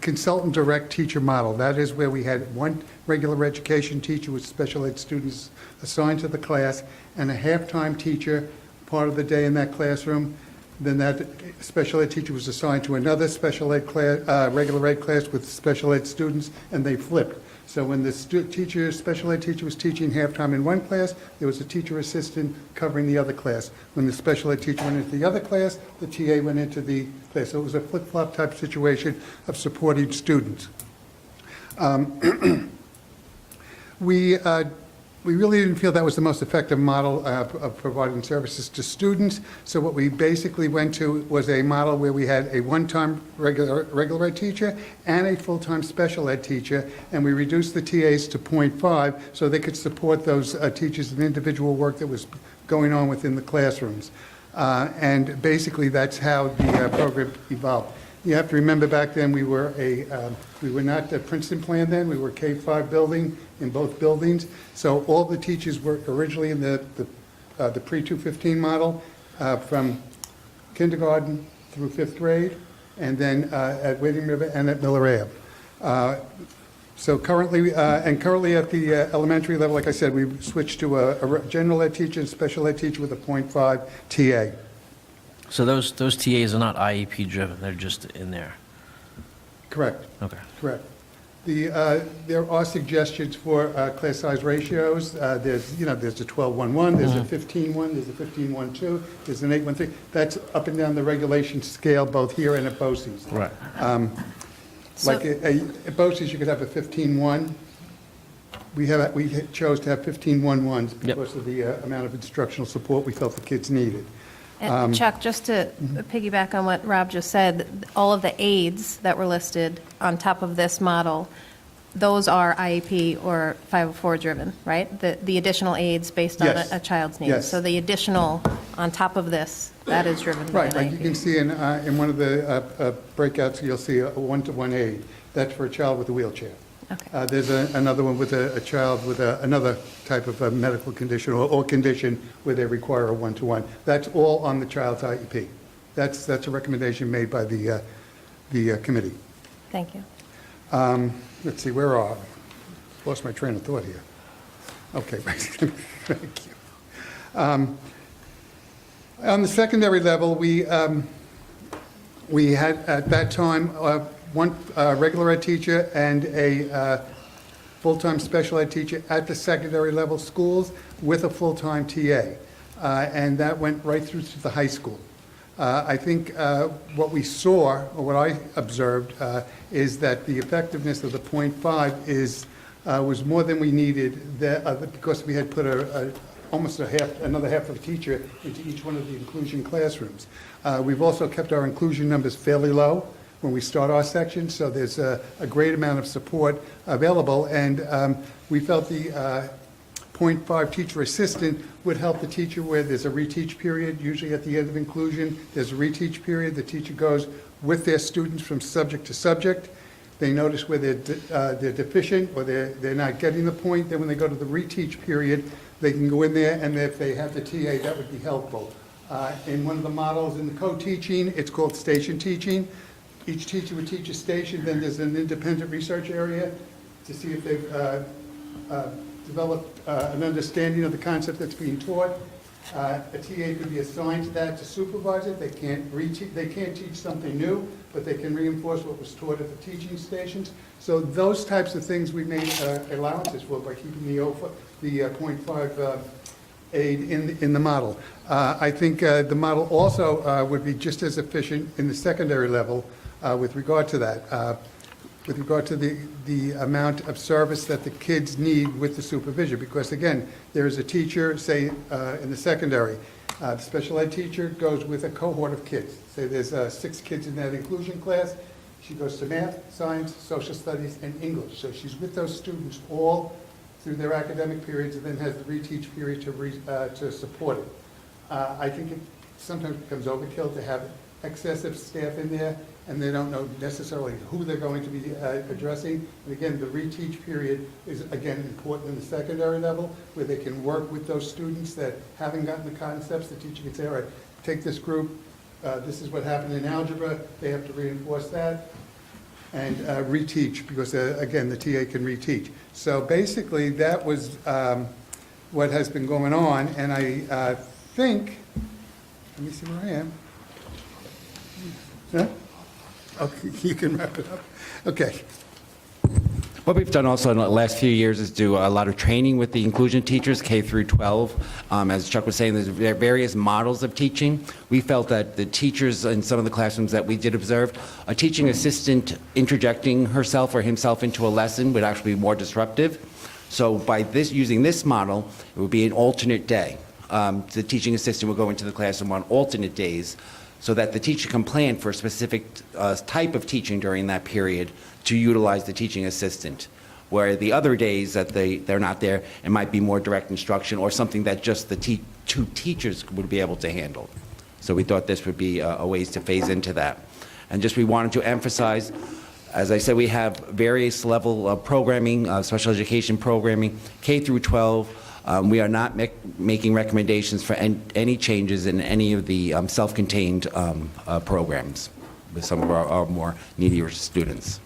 consultant direct teacher model. That is where we had one regular education teacher with special ed students assigned to the class and a half-time teacher part of the day in that classroom. Then that special ed teacher was assigned to another special ed class, regular ed class with special ed students, and they flipped. So when the special ed teacher was teaching halftime in one class, there was a teacher assistant covering the other class. When the special ed teacher went into the other class, the TA went into the class. So it was a flip-flop type situation of supporting students. We really didn't feel that was the most effective model of providing services to students. So what we basically went to was a model where we had a one-time regular ed teacher and a full-time special ed teacher, and we reduced the TAs to 0.5 so they could support those teachers in individual work that was going on within the classrooms. And basically that's how the program evolved. You have to remember back then we were not a Princeton plan then, we were K-5 building in both buildings. So all the teachers were originally in the pre-215 model from kindergarten through 5th grade, and then at Wading River and at Miller Ave. So currently at the elementary level, like I said, we switched to a general ed teacher and special ed teacher with a 0.5 TA. So those TAs are not IEP driven, they're just in there? Correct. Okay. Correct. There are suggestions for class size ratios. There's a 12-1-1, there's a 15-1, there's a 15-1-2, there's an 8-1-3. That's up and down the regulation scale, both here and at BOCES. Right. Like at BOCES, you could have a 15-1. We chose to have 15-1-1s because of the amount of instructional support we felt the kids needed. And Chuck, just to piggyback on what Rob just said, all of the aids that were listed on top of this model, those are IEP or 504 driven, right? The additional aids based on Yes. a child's needs. Yes. So the additional on top of this, that is driven by Right, an like you IEP. can see in one of the breakouts, you'll see a 1-to-1 aid. That's for a child with a wheelchair. Okay. There's another one with a child with another type of a medical condition or condition where they require a 1-to-1. That's all on the child's IEP. That's a recommendation made by the committee. Thank you. Let's see, where are I? Lost my train of thought here. Okay, thank you. On the secondary level, we had at that time one regular ed teacher and a full-time special ed teacher at the secondary level schools with a full-time TA. And that went right through to the high school. I think what we saw, or what I observed, is that the effectiveness of the 0.5 was more than we needed because we had put almost another half of a teacher into each one of the inclusion classrooms. We've also kept our inclusion numbers fairly low when we start our section, so there's a great amount of support available, and we felt the 0.5 teacher assistant would help the teacher where there's a reteach period, usually at the end of inclusion. There's a reteach period. The teacher goes with their students from subject to subject. They notice where they're deficient or they're not getting the point. Then when they go to the reteach period, they can go in there, and if they have the TA, that would be helpful. In one of the models in the co-teaching, it's called station teaching. Each teacher would teach a station, then there's an independent research area to see if they've developed an understanding of the concept that's being taught. A TA could be assigned to that to supervise it. They can't teach something new, but they can reinforce what was taught at the teaching stations. So those types of things we made allowances for by keeping the 0.5 aid in the model. I think the model also would be just as efficient in the secondary level with regard to that, with regard to the amount of service that the kids need with the supervision. Because again, there is a teacher, say in the secondary, the special ed teacher goes with a cohort of kids. Say there's 6 kids in that inclusion class. She goes to math, science, social studies, and English. So she's with those students all through their academic periods, and then has the reteach period to support it. I think it sometimes becomes overkill to have excessive staff in there, and they don't know necessarily who they're going to be addressing. And again, the reteach period is, again, important in the secondary level, where they can work with those students that haven't gotten the concepts. The teacher can say, all right, take this group, this is what happened in algebra, they have to reinforce that, and reteach, because, again, the TA can reteach. So basically, that was what has been going on, and I think, let me see where I am. Huh? Okay, you can wrap it up. Okay. What we've done also in the last few years is do a lot of training with the inclusion teachers, K through 12. As Chuck was saying, there's various models of teaching. We felt that the teachers in some of the classrooms that we did observe, a teaching assistant interjecting herself or himself into a lesson would actually be more disruptive. So by using this model, it would be an alternate day. The teaching assistant will go into the classroom on alternate days, so that the teacher can plan for a specific type of teaching during that period to utilize the teaching assistant. Where the other days that they're not there, it might be more direct instruction or something that just the two teachers would be able to handle. So we thought this would be a ways to phase into that. And just we wanted to emphasize, as I said, we have various level of programming, special education programming, K through 12. We are not making recommendations for any changes in any of the self-contained programs with some of our more needier students.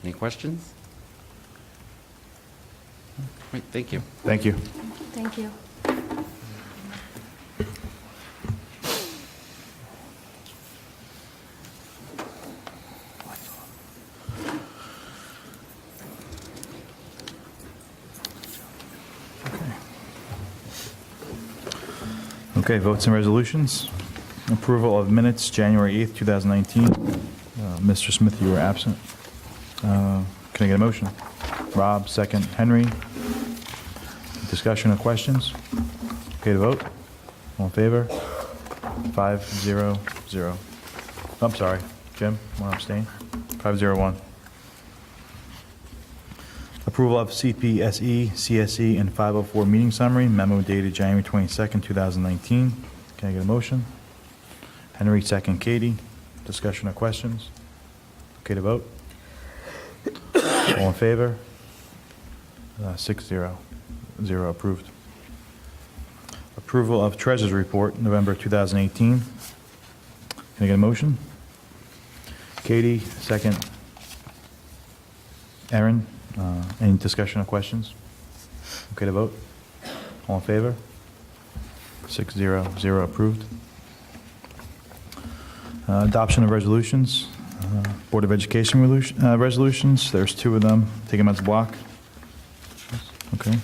Any questions? Right, thank you. Thank you. Thank you. Okay, votes and resolutions. Approval of minutes, January 8th, 2019. Mr. Smith, you were absent. Can I get a motion? Rob, second. Henry. Discussion or questions? Okay to vote? All in favor? 5-0-0. I'm sorry. Jim, want to abstain? 5-0-1. Approval of CPSE, CSE, and 504 meeting summary, memo dated January 22nd, 2019. Can I get a motion? Henry, second. Katie. Discussion or questions? Okay to vote? All in favor? 6-0. Approved. Approval of Treasurer's Report, November 2018. Can I get a motion? Katie, second. Aaron, any discussion or questions? Okay to vote? All in favor? 6-0, approved. Adoption of resolutions. Board of Education resolutions. There's two of them. Take them as a block. Okay.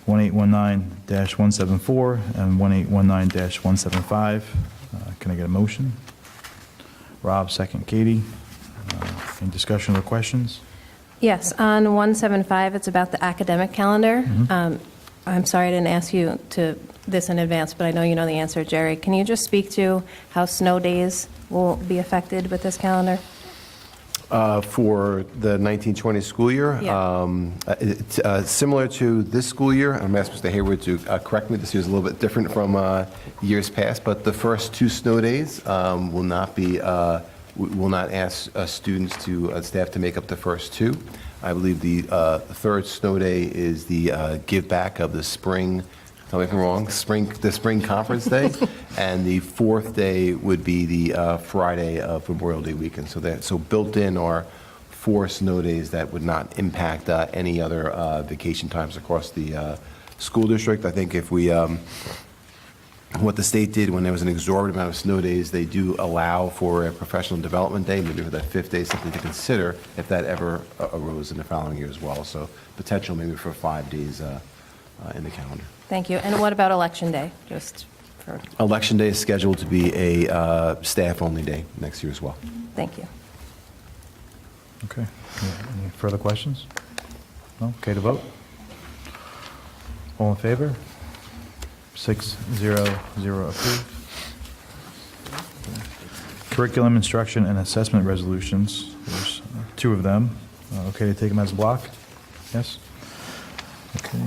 1819-174 and 1819-175. Can I get a motion? Rob, second. Katie. Any discussion or questions? Yes, on 175, it's about the academic calendar. I'm sorry I didn't ask you this in advance, but I know you know the answer, Jerry. Can you just speak to how snow days will be affected with this calendar? For the 1920 school year, Yeah. it's similar to this school year. I'm asking Mr. Hayward to correct me. This year is a little bit different from years past, but the first two snow days will not ask students staff to make up the first two. I believe the third snow day is the give back of the spring. Tell me if I'm wrong. The spring conference day, and the fourth day would be the Friday of Memorial Day weekend. So built in are 4 snow days that would not impact any other vacation times across the school district. I think if we what the state did when there was an exorbitant amount of snow days, they do allow for a professional development day, maybe for that 5th day, something to consider if that ever arose in the following year as well. So potential maybe for 5 days in the calendar. Thank you. And what about Election Day? Just for, Election day is scheduled to be a staff-only day next year as well. thank you. Okay. Any further questions? No? Okay to vote? All in favor? 6-0 approved. Curriculum, instruction, and assessment resolutions. There's 2 of them. Okay to take them as a block? Yes? Okay.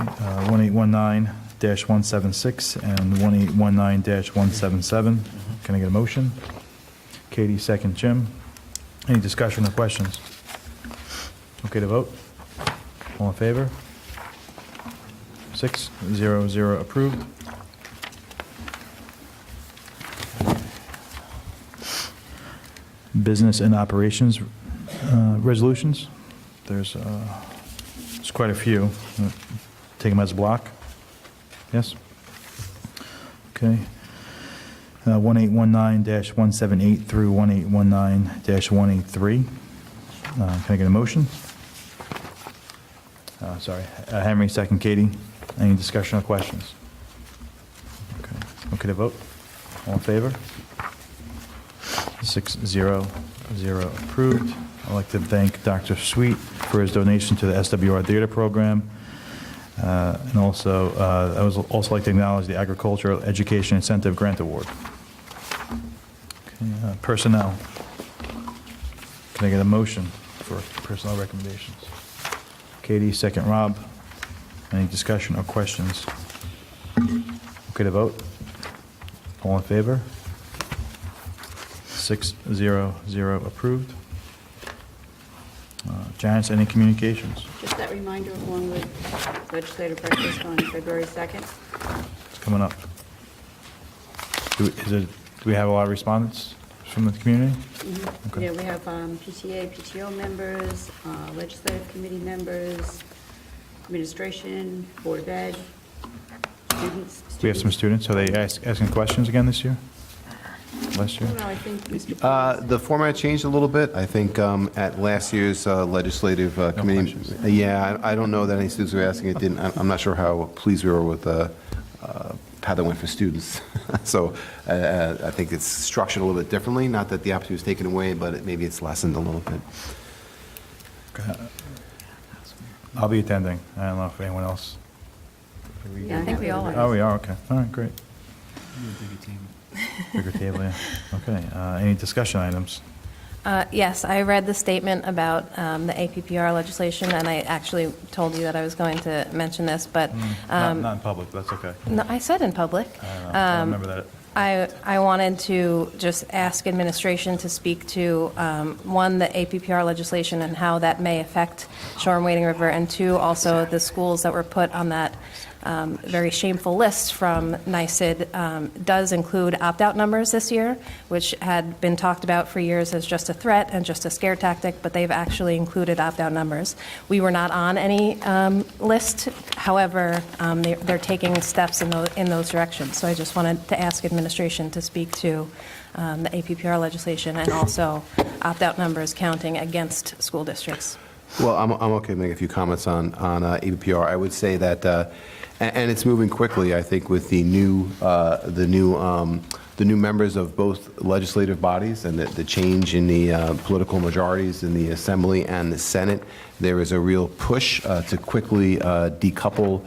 1819-176 and 1819-177. Can I get a motion? Katie, second. Jim? Any discussion or questions? Okay to vote? All in favor? 6-0-0 approved. Business and operations resolutions. There's quite a few. Take them as a block. Yes? Okay. 1819-178 through 1819-183. Can I get a motion? Sorry. Henry, second. Katie. Any discussion or questions? Okay. Okay to vote? All in favor? 6-0-0 approved. I'd like to thank Dr. Sweet for his donation to the SWR Theater Program. And also, I would also like to acknowledge the Agricultural Education Incentive Grant Award. Okay, personnel. Can I get a motion for personnel recommendations? Katie, second. Rob. Any discussion or questions? Okay to vote? All in favor? 6-0-0 approved. Janice, any communications? Just that reminder along with legislative breakfast on February 2nd. It's coming up. Do we have a lot of respondents from the community? Okay. Yeah, we have PTA, PTO members, legislative committee members, administration, Board of Ed, students. We have some students. Are they asking questions again this year? Last year? No, I think Mr. Paul- The format changed a little bit. I think at last year's legislative committee. questions. Yeah, I don't know that any students were asking. It didn't. I'm not sure how pleased we were with how that went for students. So I think it's structured a little bit differently. Not that the opportunity was taken away, but maybe it's lessened a little bit. I'll be attending. I don't know if anyone else. Yeah, I think we all are. Oh, we are, okay. All right, great. Bigger table, yeah. Okay, any discussion items? Yes, I read the statement about the APPR legislation, and I actually told you that I was going to mention this, but... Not in public, but that's okay. No, I said in public. I don't know. I remember that. I wanted to just ask administration to speak to, one, the APPR legislation and how that may affect Shoreham-Wading River, and two, also the schools that were put on that very shameful list from NYSID does include opt-out numbers this year, which had been talked about for years as just a threat and just a scare tactic, but they've actually included opt-out numbers. We were not on any list. However, they're taking steps in those directions. So I just wanted to ask administration to speak to the APPR legislation and also opt-out numbers counting against school districts. Well, I'm okay to make a few comments on APPR. I would say that, and it's moving quickly, I think, with the new members of both legislative bodies and the change in the political majorities in the Assembly and the Senate. There is a real push to quickly decouple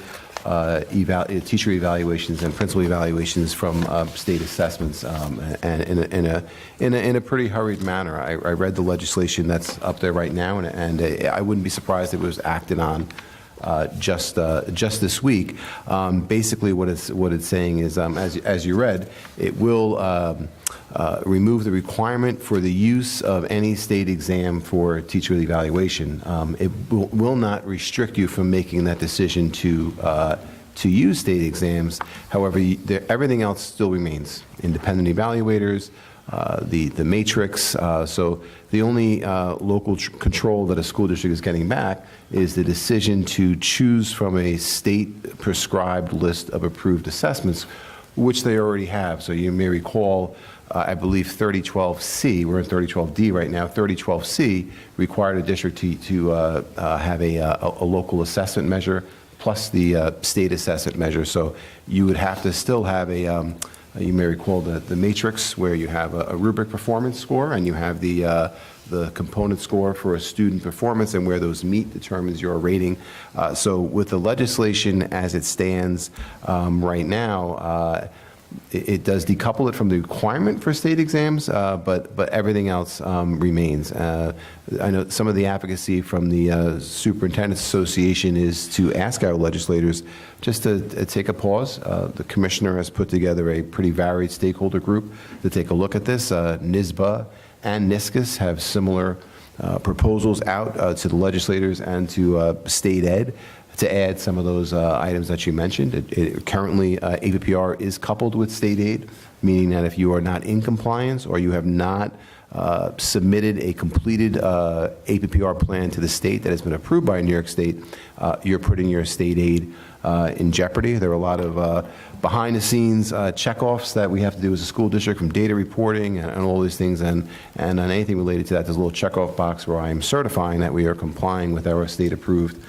teacher evaluations and principal evaluations from state assessments, and in a pretty hurried manner. I read the legislation that's up there right now, and I wouldn't be surprised if it was acted on just this week. Basically, what it's saying is, as you read, it will remove the requirement for the use of any state exam for teacher evaluation. It will not restrict you from making that decision to use state exams. However, everything else still remains. Independent evaluators, the matrix. So the only local control that a school district is getting back is the decision to choose from a state-prescribed list of approved assessments, which they already have. So you may recall, I believe 3012C, we're in 3012D right now, 3012C required a district to have a local assessment measure plus the state assessment measure. So you would have to still have a, you may recall the matrix where you have a rubric performance score and you have the component score for a student performance, and where those meet determines your rating. So with the legislation as it stands right now, it does decouple it from the requirement for state exams, but everything else remains. I know some of the advocacy from the Superintendent's Association is to ask our legislators just to take a pause. The commissioner has put together a pretty varied stakeholder group to take a look at this. NISBA and NISCUS have similar proposals out to the legislators and to state ed to add some of those items that you mentioned. Currently, APPR is coupled with state aid, meaning that if you are not in compliance or you have not submitted a completed APPR plan to the state that has been approved by New York State, you're putting your state aid in jeopardy. There are a lot of behind-the-scenes checkoffs that we have to do as a school district, from data reporting and all these things, and on anything related to that, there's a little checkoff box where I am certifying that we are complying with our state-approved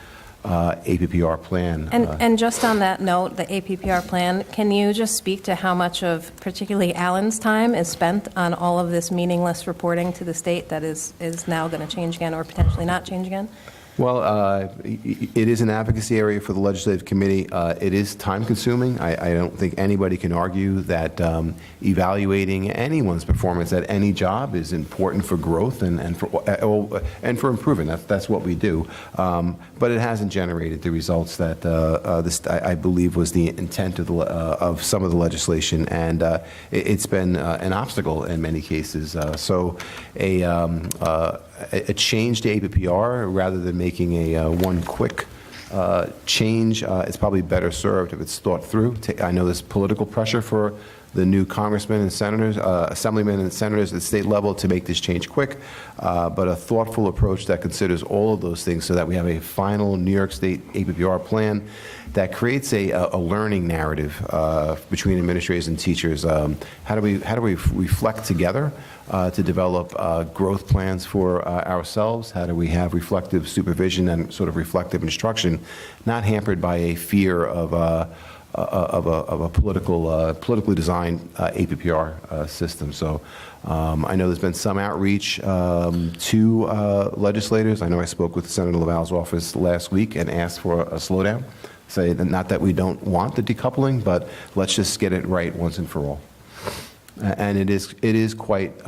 APPR plan. And just on that note, the APPR plan, can you just speak to how much of particularly Alan's time is spent on all of this meaningless reporting to the state that is now going to change again or potentially not change again? Well, it is an advocacy area for the Legislative Committee. It is time-consuming. I don't think anybody can argue that evaluating anyone's performance at any job is important for growth and for improvement. That's what we do. But it hasn't generated the results that this, I believe, was the intent of some of the legislation, and it's been an obstacle in many cases. So a change to APPR rather than making a one quick change is probably better served if it's thought through. I know there's political pressure for the new congressmen and senators, assemblymen and senators at the state level to make this change quick, but a thoughtful approach that considers all of those things so that we have a final New York State APPR plan that creates a learning narrative between administrators and teachers. How do we reflect together to develop growth plans for ourselves? How do we have reflective supervision and sort of reflective instruction, not hampered by a fear of a politically designed APPR system? So I know there's been some outreach to legislators. I know I spoke with Senator LaValle's office last week and asked for a slowdown. Say that not that we don't want the decoupling, but let's just get it right once and for all. And it is quite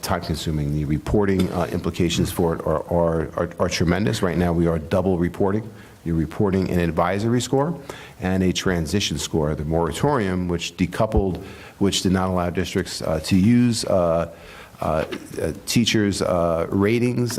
time-consuming. The reporting implications for it are tremendous. Right now, we are double reporting. You're reporting an advisory score and a transition score. The moratorium, which decoupled, which did not allow districts to use teachers' ratings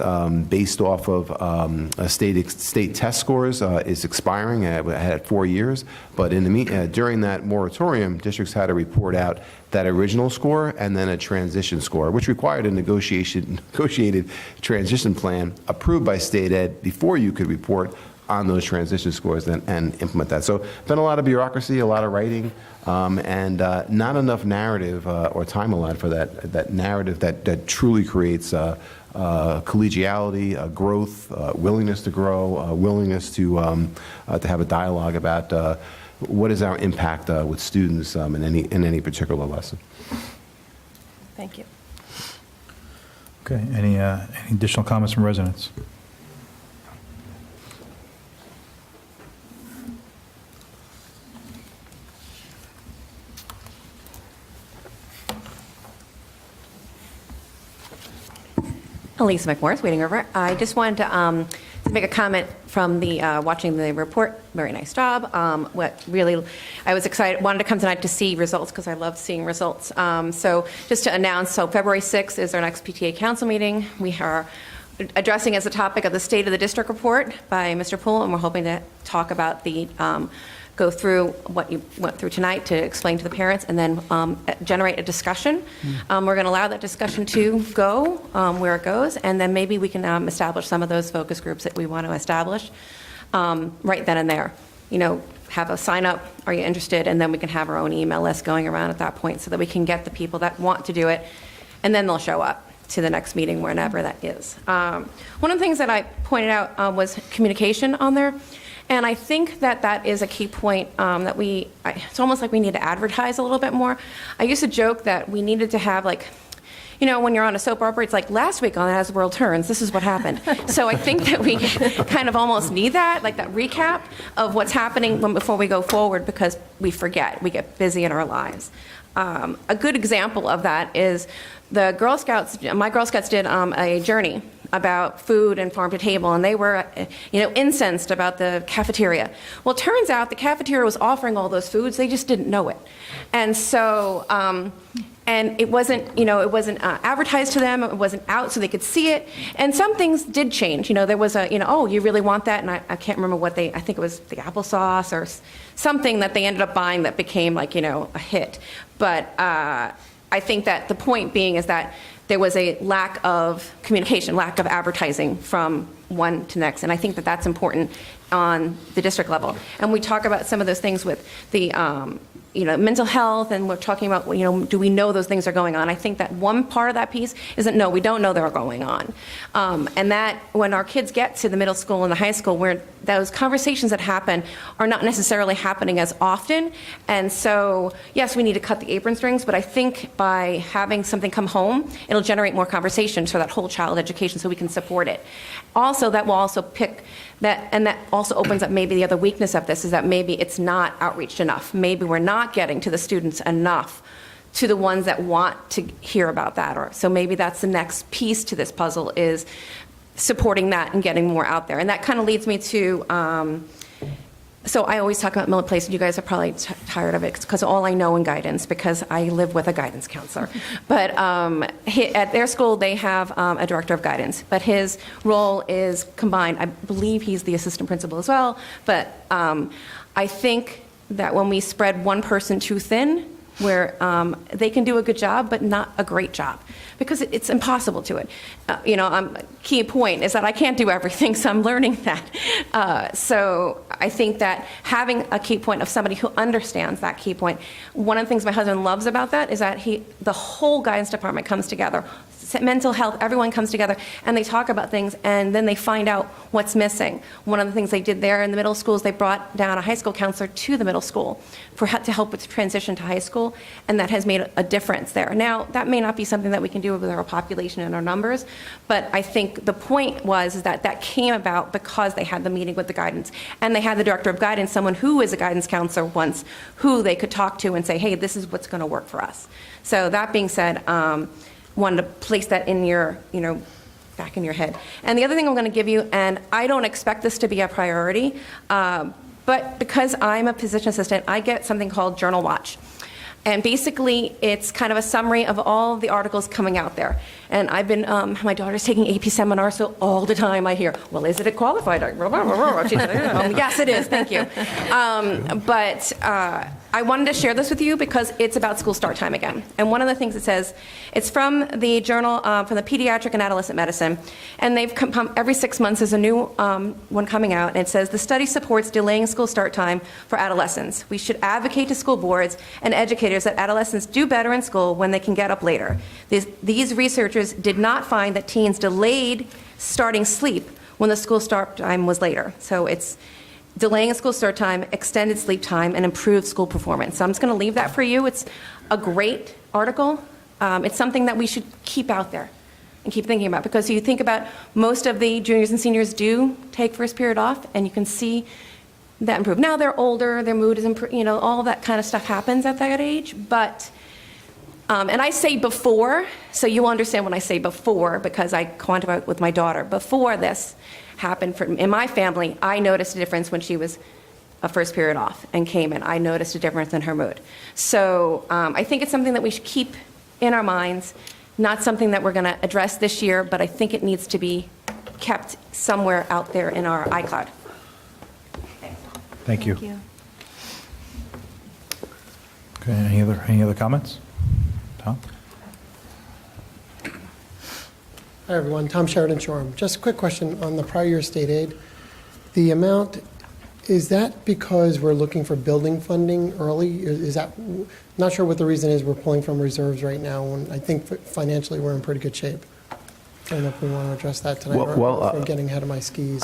based off of state test scores, is expiring. It had 4 years, but during that moratorium, districts had to report out that original score and then a transition score, which required a negotiated transition plan approved by state ed before you could report on those transition scores and implement that. So been a lot of bureaucracy, a lot of writing, and not enough narrative or time allowed for that narrative that truly creates collegiality, growth, willingness to grow, willingness to have a dialogue about what is our impact with students in any particular lesson. Thank you. Okay, any additional comments from residents? Elisa McMorris, Wading River. I just wanted to make a comment from the watching the report. Very nice job. What really, I was excited, wanted to come tonight to see results because I love seeing results. So just to announce, so February 6th is our next PTA council meeting. We are addressing as the topic of the State of the District report by Mr. Poole, and we're hoping to talk about the go through what you went through tonight to explain to the parents, and then generate a discussion. We're going to allow that discussion to go where it goes, and then maybe we can establish some of those focus groups that we want to establish right then and there. You know, have a sign up, are you interested, and then we can have our own email list going around at that point so that we can get the people that want to do it, and then they'll show up to the next meeting, whenever that is. One of the things that I pointed out was communication on there. And I think that is a key point that it's almost like we need to advertise a little bit more. I used to joke that we needed to have, like, you know, when you're on a soap opera, it's like last week on As the World Turns, this is what happened. So I think that we kind of almost need that, like that recap of what's happening before we go forward, because we forget. We get busy in our lives. a good example of that is the Girl Scouts, my Girl Scouts did a journey about food and farm to table, and they were, incensed about the cafeteria. Well, it turns out the cafeteria was offering all those foods, they just didn't know it. And so, and it wasn't, advertised to them, it wasn't out so they could see it. And some things did change. There was oh, you really want that? And I can't remember what I think it was the applesauce or something that they ended up buying that became a hit. But I think that the point being is that there was a lack of communication, lack of advertising from one to next. And I think that that's important on the district level. And we talk about some of those things with the mental health, and we're talking about, do we know those things are going on? I think that one part of that piece is that, no, we don't know they're going on. And that when our kids get to the middle school and the high school, where those conversations that happen are not necessarily happening as often. And so, yes, we need to cut the apron strings, but I think by having something come home, it'll generate more conversation for that whole child education so we can support it. Also, that will also pick that, and that also opens up maybe the other weakness of this is that maybe it's not outreached enough. Maybe we're not getting to the students enough, to the ones that want to hear about that. Or so maybe that's the next piece to this puzzle, is supporting that and getting more out there. And that kind of leads me to, so I always talk about Miller Place, and you guys are probably tired of it because all I know in guidance, because I live with a guidance counselor. But at their school, they have a director of guidance, but his role is combined. I believe he's the assistant principal as well. But I think that when we spread one person too thin, where they can do a good job, but not a great job, because it's impossible to it. Key point is that I can't do everything, so I'm learning that. So I think that having a key point of somebody who understands that key point, one of the things my husband loves about that is that the whole guidance department comes together. Mental health, everyone comes together, and they talk about things, and then they find out what's missing. One of the things they did there in the middle school is they brought down a high school counselor to the middle school to help with the transition to high school, and that has made a difference there. Now, that may not be something that we can do with our population and our numbers, but I think the point was that came about because they had the meeting with the guidance, and they had the director of guidance, someone who is a guidance counselor once, who they could talk to and say, hey, this is what's going to work for us. So that being said, wanted to place that in your, back in your head. And the other thing I'm going to give you, and I don't expect this to be a priority, but because I'm a physician assistant, I get something called Journal Watch. And basically, it's kind of a summary of all the articles coming out there. And I've been, my daughter's taking AP seminars, so all the time I hear, well, is it a qualified? Yes, it is, thank you. But I wanted to share this with you because it's about school start time again. And one of the things it says, it's from the journal, from the Pediatric and Adolescent Medicine, and they've come every 6 months there's a new one coming out, and it says, the study supports delaying school start time for adolescents. We should advocate to school boards and educators that adolescents do better in school when they can get up later. These researchers did not find that teens delayed starting sleep when the school start time was later. So it's delaying a school start time, extended sleep time, and improved school performance. So I'm just going to leave that for you. It's a great article. It's something that we should keep out there and keep thinking about, because you think about most of the juniors and seniors do take first period off, and you can see that improve. Now they're older, their mood is improved, all that kind of stuff happens at that age, but, and I say before, so you understand when I say before, because I quantify it with my daughter. Before this happened in my family, I noticed a difference when she was a first period off and came in. I noticed a difference in her mood. So I think it's something that we should keep in our minds, not something that we're going to address this year, but I think it needs to be kept somewhere out there in our iCloud. Thank you. Thank you. Okay, any other comments? Tom? Hi, everyone. Tom Sheridan, Shoreham. Just a quick question on the prior year state aid. The amount, is that because we're looking for building funding early? Is that, not sure what the reason is, we're pulling from reserves right now, when I think financially we're in pretty good shape. I don't know if we want to address that tonight, or if I'm getting ahead of my skis.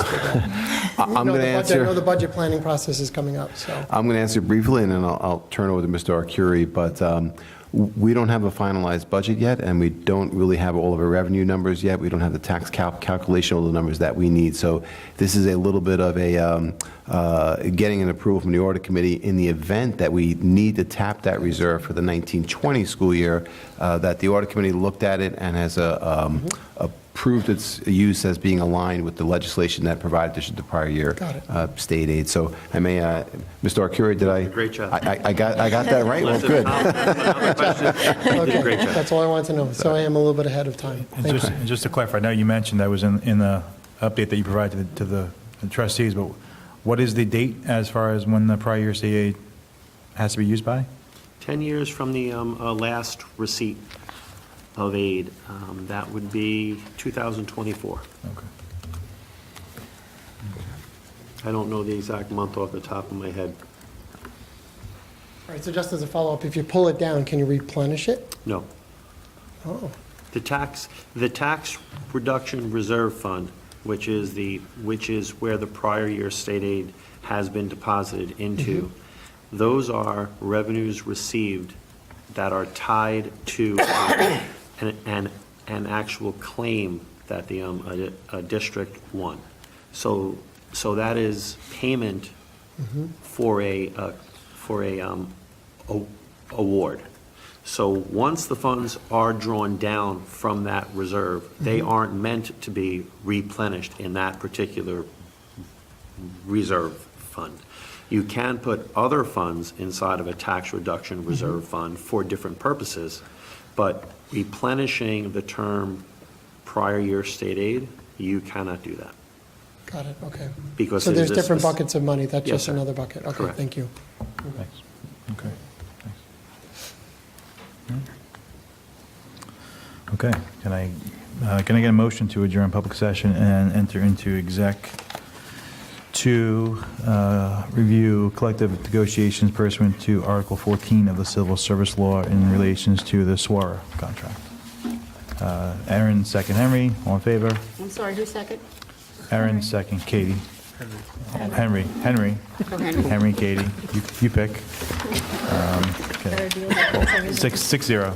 I'm going to answer. I know the budget planning process is coming up, so. I'm going to answer briefly, and then I'll turn over to Mr. Arcuri. But We don't have a finalized budget yet, and we don't really have all of our revenue numbers yet. We don't have the tax calculation, all the numbers that we need. So this is a little bit of a getting an approval from the audit committee in the event that we need to tap that reserve for the 1920 school year, that the audit committee looked at it and has approved its use as being aligned with the legislation that provided the prior year Got it. state aid. So I may, Mr. Arcuri, did I? Great job. I got that right? Well, good. You did a great job. That's all I wanted to know. So I am a little bit ahead of time. And Thank you. just to clarify, I know you mentioned that was in the update that you provided to the trustees, but what is the date as far as when the prior year state aid has to be used by? 10 years from the last receipt of aid. That would be 2024. Okay. I don't know the exact month off the top of my head. All right, so just as a follow-up, if you pull it down, can you replenish it? No. Oh, The tax reduction reserve fund, which is where the prior year state aid has been deposited into, those are revenues received that are tied to an actual claim that a district won. So that is payment for a award. So once the funds are drawn down from that reserve, they aren't meant to be replenished in that particular reserve fund. You can put other funds inside of a tax reduction reserve fund for different purposes, but replenishing the term prior year state aid, you cannot do that. got it, okay. Because So it there's is a different spec- buckets of money, that's Yes, just sir. another bucket. Okay, Correct. thank you. Thanks. Okay. Thanks. Okay. Can I get a motion to adjourn public session and enter into exec to review collective negotiations pursuant to Article 14 of the Civil Service Law in relations to the SWARA contract? Aaron, second. Henry, all in favor? I'm sorry, who's second? Aaron, second. Katie? Henry. Oh, Henry. Henry, Katie. You pick. Okay. 6-0.